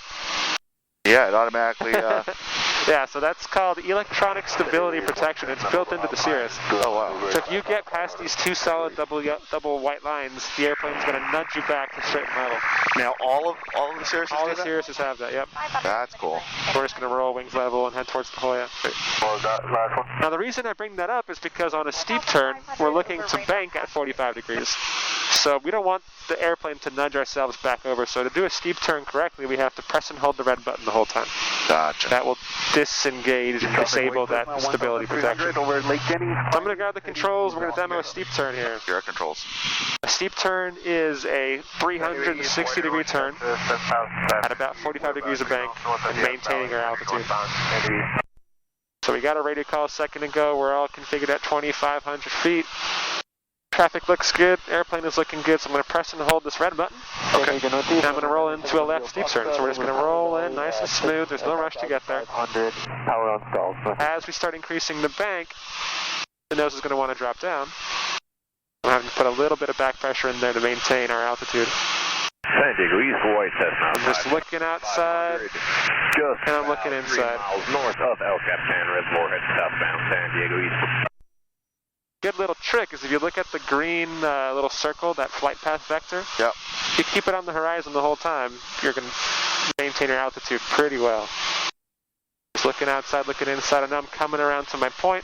Yeah, it automatically, Yeah, so that's called electronic stability protection. It's built into the Cirrus. Oh, wow. So if you get past these two solid double white lines, the airplane's going to nudge you back to a certain level. Now, all of the Cirruses All do the that? Cirruses have that, yep. That's cool. We're just going to roll wings level and head towards the Hoya. Last one. Now, the reason I bring that up is because on a steep turn, we're looking to bank at 45 degrees. So we don't want the airplane to nudge ourselves back over. So to do a steep turn correctly, we have to press and hold the red button the whole time. Gotcha. That will disengage and disable that stability protection. So I'm going to grab the controls. We're going to demo a steep turn here. Here are controls. A steep turn is a 360-degree turn at about 45 degrees of bank and maintaining our altitude. So we got a radio call a second ago. We're all configured at 2,500 feet. Traffic looks good. Airplane is looking good. So I'm going to press and hold this red button. Okay. And I'm going to roll into a left steep turn. So we're just going to roll in nice and smooth. There's no rush to get there. 100, power on stall. As we start increasing the bank, the nose is going to want to drop down. I'm having to put a little bit of back pressure in there to maintain our altitude. San Diego East, White Cessna. I'm just looking outside, and I'm looking inside. 3 miles north of El Capitan Reservoir, head southbound San Diego East. Good little trick is if you look at the green little circle, that flight path vector, Yep. if you keep it on the horizon the whole time, you're going to maintain your altitude pretty well. Just looking outside, looking inside, and now I'm coming around to my point.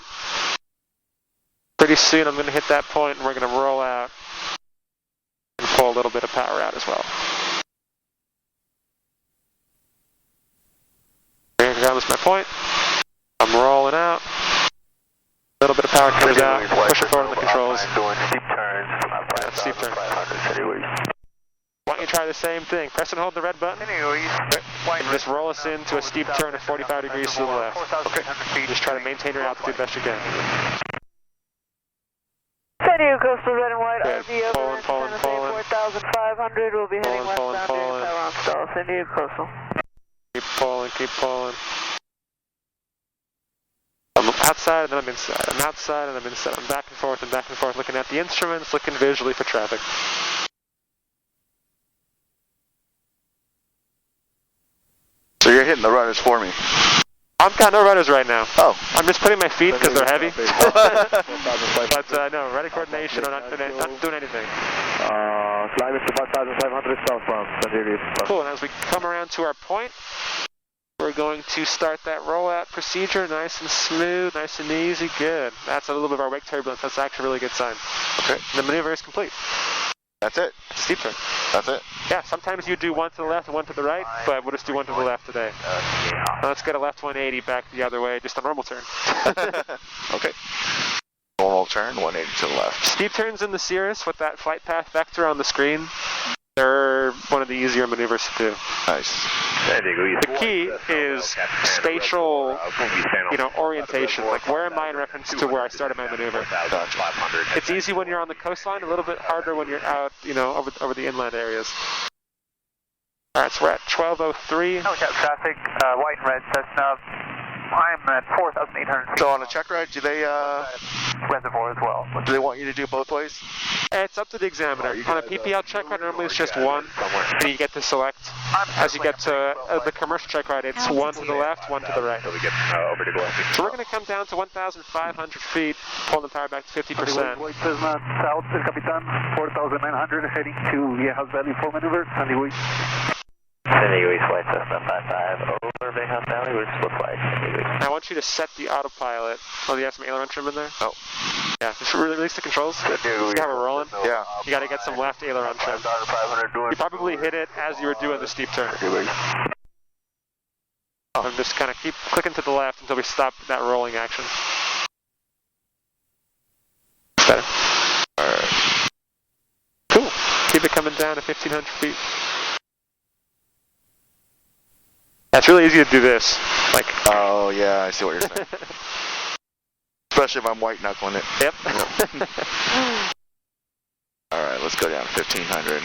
Pretty soon I'm going to hit that point, and we're going to roll out and pull a little bit of power out as well. We're There's my point. I'm rolling out. A little bit of power comes out. Push it forward on the controls. Doing steep turns. Steep turn. Why don't you try the same thing? Press and hold the red button. And just roll us into a steep turn at 45 degrees to the left. Okay. Just try to maintain your altitude best you can. San Diego Coastal Red and White Good. RV over Pulling. 4,500. We'll be heading westbound to Taiwan Stall. San Diego Coastal. Keep pulling. I'm outside and then I'm inside. I'm outside and I'm inside. I'm back and forth, looking at the instruments, looking visually for traffic. So you're hitting the runners for me. I'm got no runners right now. Oh. I'm just putting my feet because they're heavy. But no, ready coordination, I'm not doing anything. Climb to 1,500 southbound, San Diego. Cool, and as we come around to our point, we're going to start that rollout procedure, nice and smooth, nice and easy, good. That's a little bit of our wake turbulence, that's actually a really good sign. Okay. And the maneuver is complete. That's it. Steep turn. That's it. Yeah, sometimes you do one to the left and one to the right, but we'll just do one to the left today. Now let's get a left 180 back the other way, just a normal turn. Okay. Normal turn, 180 to the left. Steep turns in the Cirrus with that flight path vector on the screen, they're one of the easier maneuvers to do. Nice. The key is spatial, orientation. Like, where am I in reference to where I started my maneuver? It's easy when you're on the coastline, a little bit harder when you're out, over the inland areas. Alright, so we're at 1203. No, we got traffic, white and red, Cessna. I'm at 4,800. So on a check ride, do they, reservoir as well. do they want you to do both ways? It's up to the examiner. On a PPL check ride, normally it's just one, and you get to select. As you get to the commercial check ride, it's one to the left, one to the right. So we're going to come down to 1,500 feet, pull the power back to 50%. White Cessna South, El Capitan, 4,900, heading to Viejas Valley for maneuver, San Diego East. San Diego East, White Cessna 55, over Viejas Valley, we're split flight, San Diego East. I want you to set the autopilot. Oh, do you have some aileron trim in there? Oh. Yeah, just release the controls. So you have it rolling? Yeah. You got to get some left aileron trim. You probably hit it as you were doing the steep turn. And just kind of keep clicking to the left until we stop that rolling action. Better. Alright. Cool. Keep it coming down to 1,500 feet. It's really easy to do this. Like. Oh, yeah, I see what you're saying. Especially if I'm white knuckling it. Yep. Alright, let's go down to 1,500.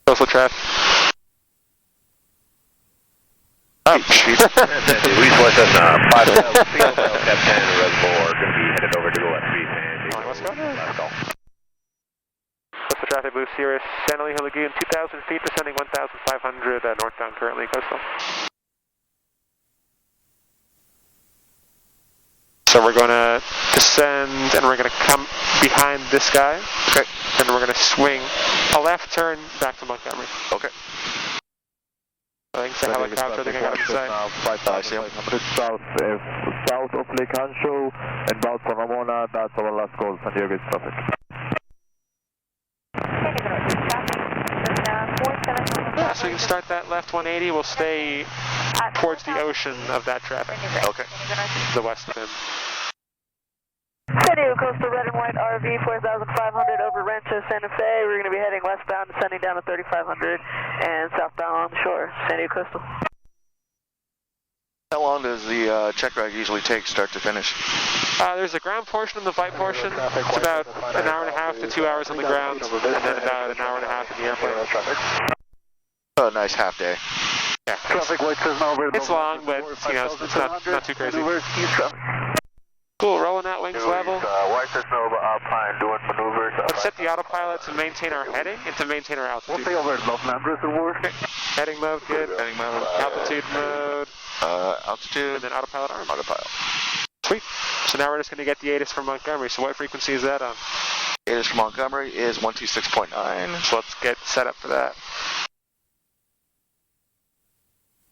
Coastal traffic. Up. East West Cessna 5,000 feet, Captain Reservoir, going to be headed over to the West Beach. Coastal traffic, Blue Cirrus, Santa Elijo Lagoon, 2,000 feet, descending 1,500, northbound currently, coastal. So we're going to descend, and we're going to come behind this guy. Okay. And we're going to swing a left turn back to Montgomery. Okay. I think it's a helicopter, I think I got him inside. 5,500 south, south of Lake Ancho, and bound for Ramona, that's our last call, San Diego East traffic. Yeah, so you can start that left 180, we'll stay towards the ocean of that traffic. Okay. The west of him. San Diego Coastal Red and White RV 4,500 over Rancho Santa Fe. We're going to be heading westbound, descending down to 3,500 and southbound on the shore. San Diego Coastal. How long does the check ride usually take, start to finish? There's a ground portion and the flight portion. It's about an hour and a half to 2 hours on the ground, and then about an hour and a half in the airplane. Oh, a nice half day. Yeah. It's long, but it's not too crazy. Cool, rolling out wings level. White Cessna Alpine doing maneuvers. Let's set the autopilot to maintain our heading and to maintain our altitude. We'll stay over at Loveland Reservoir. Okay. Heading mode, good. Heading mode. Altitude mode. Altitude. And then autopilot arm. Autopilot. Sweet. So now we're just going to get the ATIS from Montgomery. So what frequency is that on? ATIS from Montgomery is 126.9. So let's get set up for that.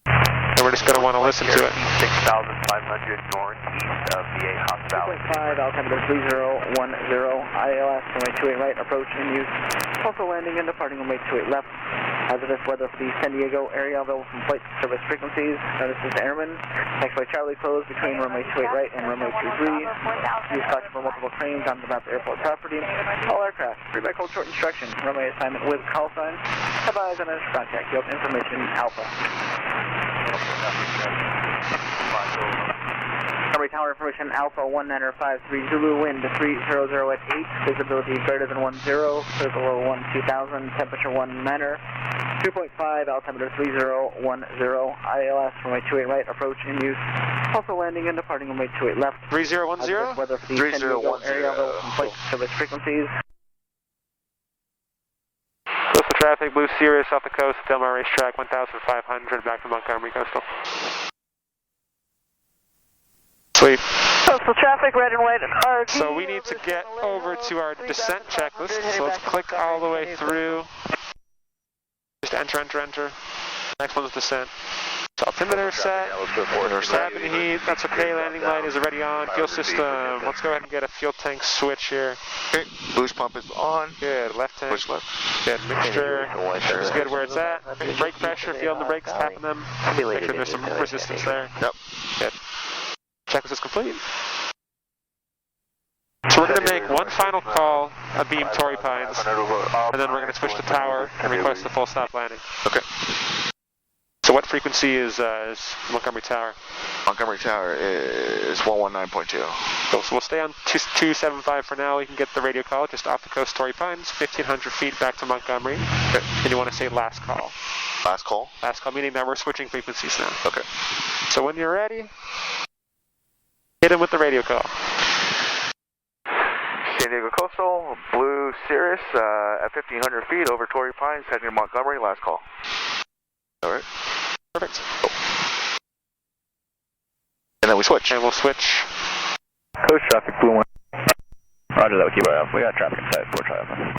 And we're just going to want to listen to it. 6,500 northeast of VA Hospital. 2.5, altimeter 3010, ILS, runway 28 right, approach in use. Also landing and departing runway 28 left. Hazardous weather for the San Diego area available from flight service frequencies. Notice is airman. Taxiway Charlie closed between runway 28 right and runway 23. Use caution for multiple trains on the airport property. All aircraft, free by cold short instruction. Runway assignment with call sign. Have eyes on initial contact. You have information Alpha. Runway tower information Alpha 19530 Zulu, wind 300 at 8, visibility greater than 10, clear below 2000, temperature 19er, 2.5, altimeter 3010, ILS runway 28 right, approach in use. Also landing and departing runway 28 left. 3010? Weather for the San Diego area available from flight service frequencies. Coastal traffic, Blue Sirius off the coast, Del Mar Racetrack, 1,500, back to Montgomery Coastal. Sweet. Coastal traffic, red and white, RG. So we need to get over to our descent checklist, so let's click all the way through. Just enter, enter, enter. Next one's descent. So altimeter set, cabin heat, that's okay, landing light is already on, fuel system, let's go ahead and get a fuel tank switch here. Okay, boost pump is on. Good, left tank. Push left. Good, mixture, is good where it's at. Brake pressure, feeling the brakes, tapping them, make sure there's some resistance there. Yep. Good. Checklist is complete. So we're going to make one final call at Beam Torrey Pines, and then we're going to switch to tower and request a full stop landing. Okay. So what frequency is Montgomery Tower? Montgomery Tower is 119.2. Cool. So we'll stay on 275 for now. We can get the radio call just off the coast, Torrey Pines, 1,500 feet back to Montgomery. Okay. And you want to say last call. Last call? Last call, meaning that we're switching frequencies now. Okay. So when you're ready, hit him with the radio call. San Diego Coastal, Blue Sirius, at 1,500 feet over Torrey Pines, heading to Montgomery, last call. All right. Perfect. Oh. And then we switch. And we'll switch. Coast traffic, Blue 1. Roger that, we'll keep our Alpha. We got traffic inside, 4 Charlie Alpha.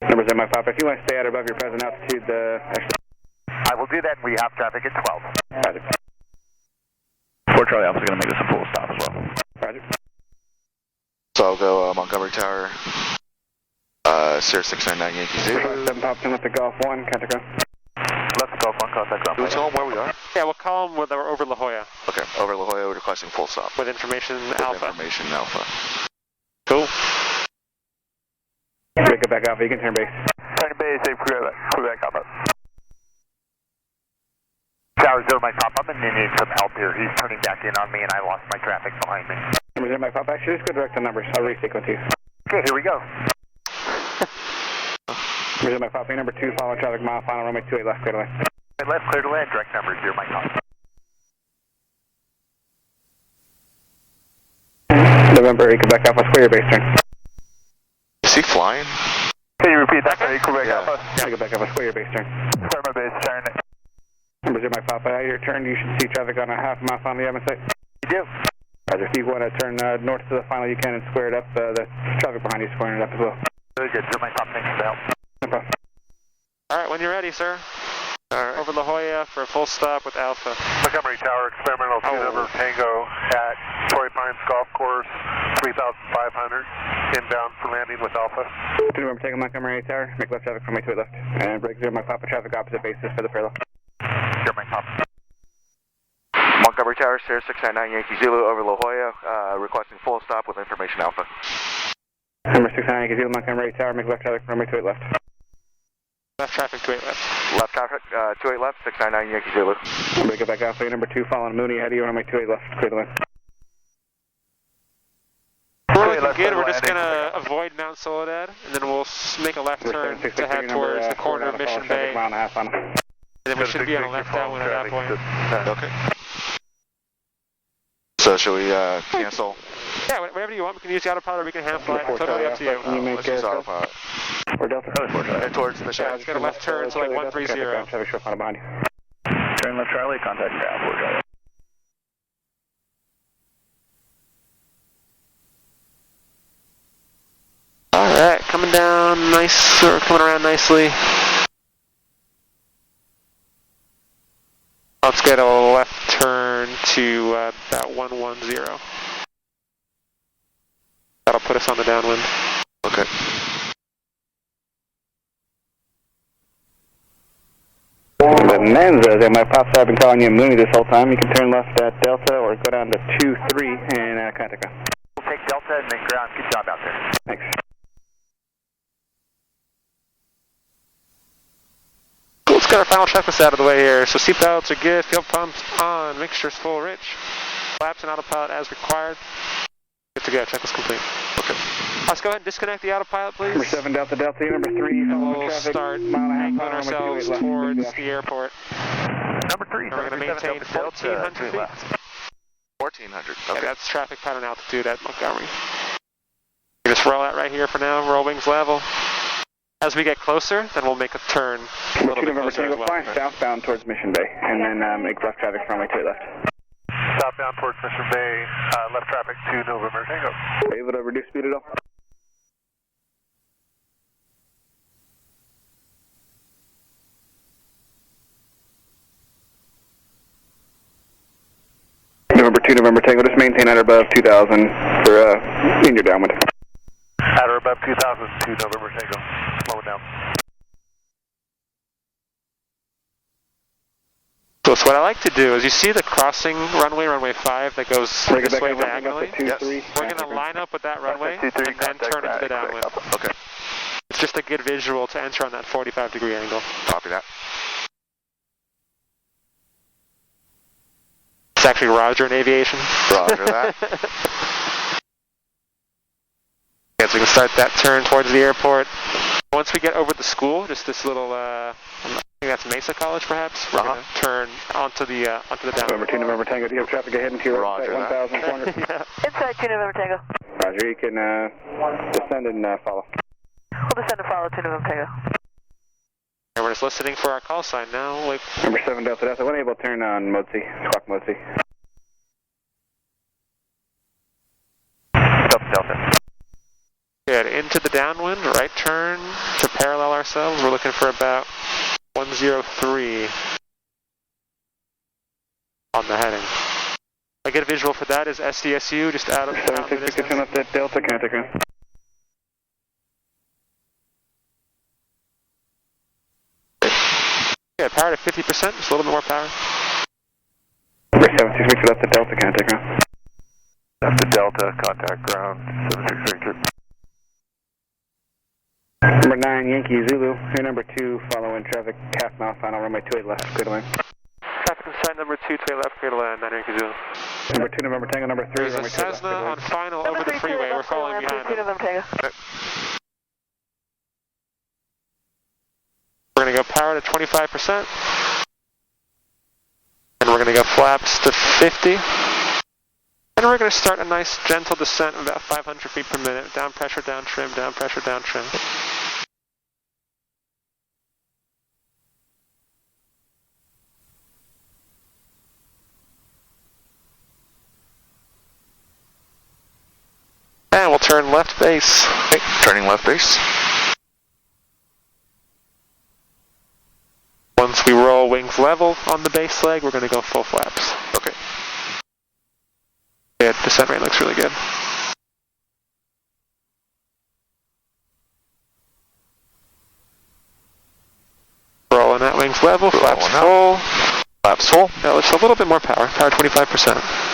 Numbers in my pop. If you want to stay at or above your present altitude, I will do that, we have traffic at 12. Roger. 4 Charlie Alpha is going to make this a full stop as well. Roger. So I'll go Montgomery Tower, Sirius 699 Yankee Zulu. 7 pops in with the Golf 1, contact go. Left Golf 1, contact go. Do we tell them where we are? Yeah, we'll call them over La Jolla. Okay, over La Jolla, requesting full stop. With information With Alpha. Information Alpha. Cool. Break it back Alpha, you can turn base. Turn base, safe Quebec Alpha. Tower 0 might pop up and they need some help here. He's turning back in on me and I lost my traffic behind me. Numbers in my pop. Actually, just go direct to numbers. I'll resequence you. Okay, here we go. Numbers in my pop. Number 2, following traffic mile, final runway 28 left, clear to land. Left, clear to land, direct numbers, 0 might pop. November, Quebec Alpha, square your base turn. Is he flying? Can you repeat that? Quebec Alpha? Quebec Alpha, square your base turn. Square my base turn. Numbers in my pop. At your turn, you should see traffic on a half mile final you haven't site. You do. Roger, if you want to turn north to the final, you can and square it up. The traffic behind you is squaring it up as well. Very good, 0 might pop, thanks for the help. No problem. Alright, when you're ready, sir. Over La Jolla for a full stop with Alpha. Montgomery Tower, experimental 2 number Tango at Torrey Pines Golf Course, 3,500, inbound for landing with Alpha. 2 number Tango Montgomery Tower, make left traffic from my 28 left. And break 0 my pop, traffic opposite basis for the parallel. 0 might pop. Montgomery Tower, Sirius 699 Yankee Zulu over La Jolla, requesting full stop with information Alpha. Number 699 Yankee Zulu Montgomery Tower, make left traffic from my 28 left. Left traffic, 28 left. Left traffic, 28 left, 699 Yankee Zulu. Break it back Alpha, number 2, following Mooney, ahead of you on my 28 left, clear the land. We're looking good, we're just going to avoid Mount Soledad, and then we'll make a left turn to head towards the corner of Mission Bay. And then we should be on a left downwind at that point. Okay. So should we cancel? Yeah, whatever you want. We can use the autopilot or we can hand fly. Totally up to you. Let's use autopilot. Or Delta. Head towards the shadow. Let's get a left turn to like 130. Traffic show final behind you. Turn left Charlie, contact ground 4 Charlie. Alright, coming down nice, or coming around nicely. Let's get a left turn to about 110. That'll put us on the downwind. Okay. Bonanza, my pops have been calling you Mooney this whole time. You can turn left at Delta or go down to 23 and contact us. We'll take Delta and then ground. Good job out there. Thanks. Let's get our final checklist out of the way here. So seatbelts are good, fuel pumps on, mixture's full rich, flaps and autopilot as required. Good to go, checklist complete. Okay. Let's go ahead and disconnect the autopilot, please. Number 7 Delta Delta, number 3. And we'll start angling ourselves towards the airport. Number 3, and we're going to maintain 1,400 feet. 1,400, okay. Yeah, that's traffic pattern altitude at Montgomery. We just roll out right here for now, roll wings level. As we get closer, then we'll make a turn a little bit closer as well. Fly southbound towards Mission Bay, and then make left traffic from runway 28 left. Southbound towards Mission Bay, left traffic to November Tango. Are you able to reduce speed at all? November 2, November Tango, just maintain at or above 2,000 for in your downwind. At or above 2,000 to November Tango. Slow it down. So what I like to do is, you see the crossing runway 5 that goes this way diagonally? Yes. We're going to line up with that runway and then turn into the downwind. Okay. It's just a good visual to enter on that 45-degree angle. Copy that. It's actually Roger in aviation. Roger that. Okay, so we can start that turn towards the airport. Once we get over the school, just this little, I think that's Mesa College perhaps, we're going to turn onto the downwind. November 2, November Tango, do you have traffic ahead and to your right, 1,400 feet? Yeah. Inside 2 November Tango. Roger, you can descend and follow. We'll descend and follow 2 November Tango. And we're just listening for our call sign now. Wait. Number 7 Delta Delta, when able to turn on mode C, squawk mode C. Delta. Good, into the downwind, right turn to parallel ourselves. We're looking for about 103 on the heading. I get a visual for that is SDSU, just out of the distance. Turn up that Delta, can I take her? Yeah, power to 50%, just a little bit more power. Number 766 left the Delta, can I take her? Left the Delta, contact ground, 7632. Number 9 Yankee Zulu, here number 2, following traffic, half mile final, runway 28 left, clear to land. Traffic inside number 2, 28 left, clear to land, 9 Yankee Zulu. Number 2 November Tango, number 3, There's a runway 28 left. Cessna on final over the freeway, we're following behind them. We're going to go power to 25%. And we're going to go flaps to 50. And we're going to start a nice gentle descent of about 500 feet per minute. Down pressure, down trim, down pressure, down trim. And we'll turn left base. Okay, turning left base. Once we roll wings level on the base leg, we're going to go full flaps. Okay. Good, descent rate looks really good. Rolling that wings level, flaps full. Flaps full. Now let's a little bit more power, power 25%.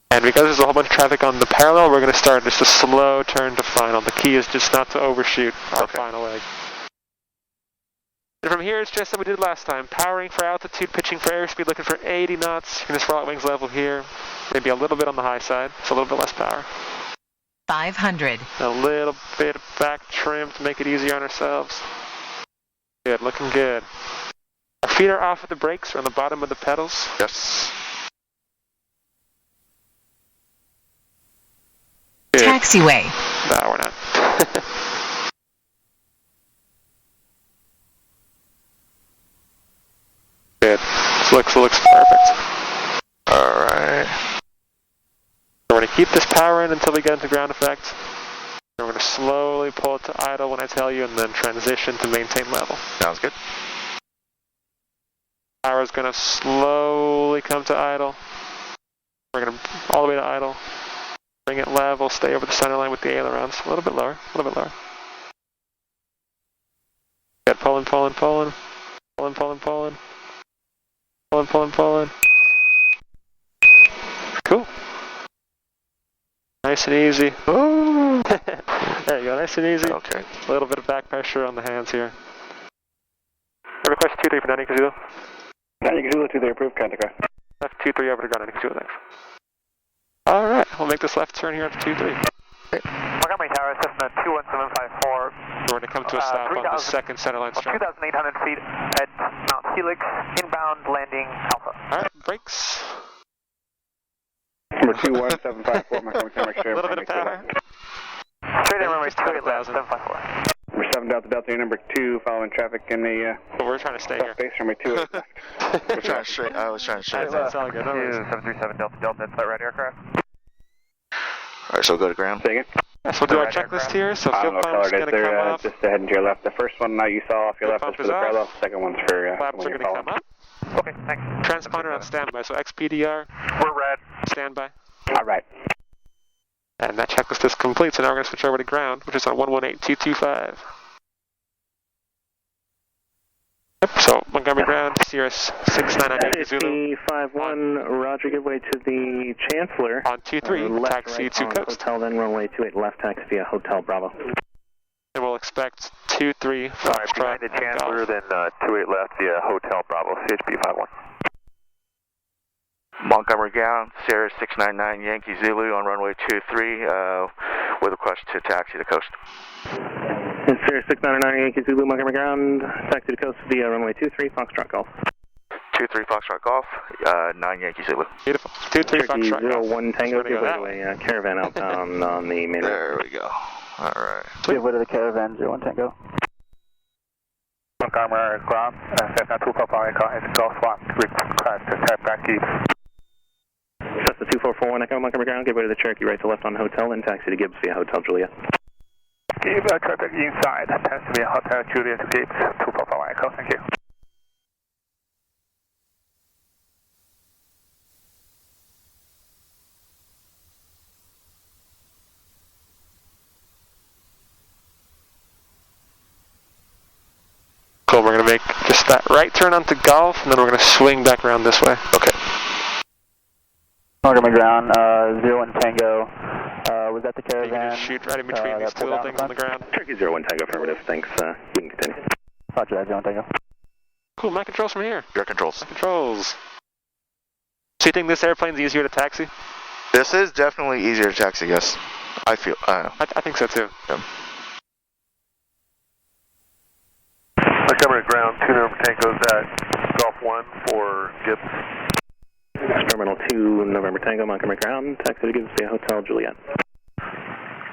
And because there's a whole bunch of traffic on the parallel, we're going to start just a slow turn to final. The key is just not to overshoot our final leg. And from here, it's just like we did last time. Powering for altitude, pitching for airspeed, looking for 80 knots. You can just roll out wings level here. Maybe a little bit on the high side, so a little bit less power. 500. A little bit of back trim to make it easier on ourselves. Good, looking good. Our feet are off of the brakes, or on the bottom of the pedals. Yes. Good. Taxiway. No, we're not. Good. Looks perfect. Alright. We're going to keep this power in until we get into ground effect. We're going to slowly pull it to idle when I tell you, and then transition to maintain level. Sounds good. Power is going to slowly come to idle. We're going to all the way to idle. Bring it level, stay over the center line with the ailerons. A little bit lower, a little bit lower. Good, pulling, pulling, pulling. Pulling, pulling, pulling. Pulling, pulling, pulling. Cool. Nice and easy. Ooh. There you go, nice and easy. Okay. A little bit of back pressure on the hands here. Request 2-3 for Danny Kazula. Danny Kazula, 2-3 approved, contact car. Left 2-3 over to ground, Danny Kazula, thanks. Alright, we'll make this left turn here at 2-3. Montgomery Tower, Cessna 21754. We're going to come to a stop on the second center line strap. 2,800 feet at Mount Helix, inbound landing Alpha. Alright, brakes. Number 21754, Montgomery Tower, a little bit of power. Straight in runway 28 left, 754. Number 7 Delta, number 2, following traffic in the we're trying to stay here. Base, runway 28 left. We're trying to straight. I was trying to straight. That's all good. No worries. 737 Delta, it's that right aircraft. Alright, so we'll go to ground. Say again? So we'll do our checklist here. So fuel pump's going to come up. Just heading to your left. The first one you saw off your left is for the parallel. Second one's for flaps are going to come up. Okay, thanks. Transponder on standby. So XPDR. We're red. Standby. Alright. And that checklist is complete. So now we're going to switch over to ground, which is on 118225. Yep, so Montgomery ground, Cirrus 6998 Zulu. 51, Roger, give way to the Chancellor. On 2-3, taxi to coast. Hotel, then runway 28 left, taxi via Hotel Bravo. And we'll expect 2-3 Alright, behind the Chancellor, then 28 left via Hotel Bravo, CHB 51. Montgomery ground, Sierra 699 Yankee Zulu on runway 23 with a request to taxi to coast. And Sierra 699 Yankee Zulu, Montgomery ground, taxi to coast via runway 23, Foxtrot Golf. 23 Foxtrot Golf, 9 Yankee Zulu. Beautiful. 23 Foxtrot Golf. 01 Tango, give way to a caravan outbound on the main road. There we go. Alright. Give way to the caravan, 01 Tango. Montgomery ground, Cessna 245 car in Golf Swap, request to tap back east. Cessna 2441 Echo, Montgomery ground, give way to the Cherokee right to left on Hotel, and taxi to Gibbs via Hotel Juliet. Give traffic inside, taxi via Hotel Juliet to Gibbs, 245 Echo, thank you. Cool, we're going to make just that right turn onto Golf, and then we're going to swing back around this way. Okay. Montgomery ground, 01 Tango. Was that the caravan? Shoot right in between these two little things on the ground. Cherokee 01 Tango, affirmative, thanks. You can continue. Roger that, 01 Tango. Cool, my controls from here. Your controls. My controls. So you think this airplane's easier to taxi? This is definitely easier to taxi, yes. I feel, I think so too. Yeah. Montgomery ground, 2 November Tango's at Golf 1 for Gibbs. Terminal 2 November Tango, Montgomery ground, taxi to Gibbs via Hotel Juliet.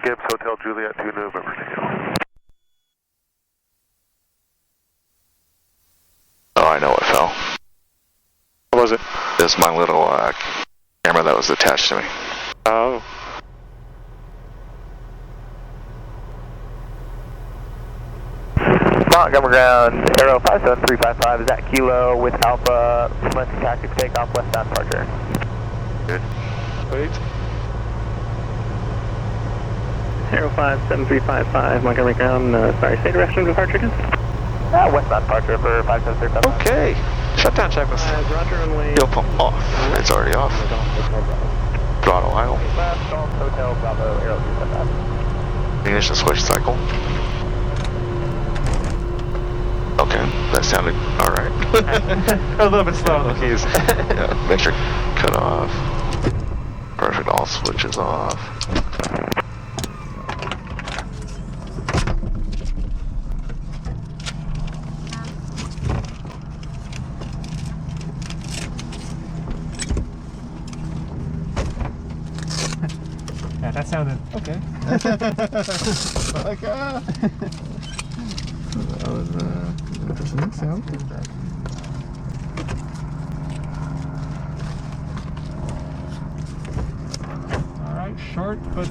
Gibbs Hotel Juliet, 2 November Tango. Oh, I know what fell. What was it? It's my little camera that was attached to me. Oh. Montgomery ground, Aero 57355 is at Kilo with Alpha, selecting taxi for takeoff, westbound departure. Good. Wait. Aero 57355, Montgomery ground, sorry, say direction of departure again? Westbound departure for 5735. Okay. Shutdown checklist. Roger, runway. Fuel pump off. It's already off. Throttle idle. Left, Golf Hotel Bravo, Aero 275. Ignition switch cycle. Okay, that sounded alright. A little bit slow on the keys. Yeah, make sure cut off. Perfect, all switches off. Yeah, that sounded okay. Like, that was, doesn't sound too bad. Alright, short but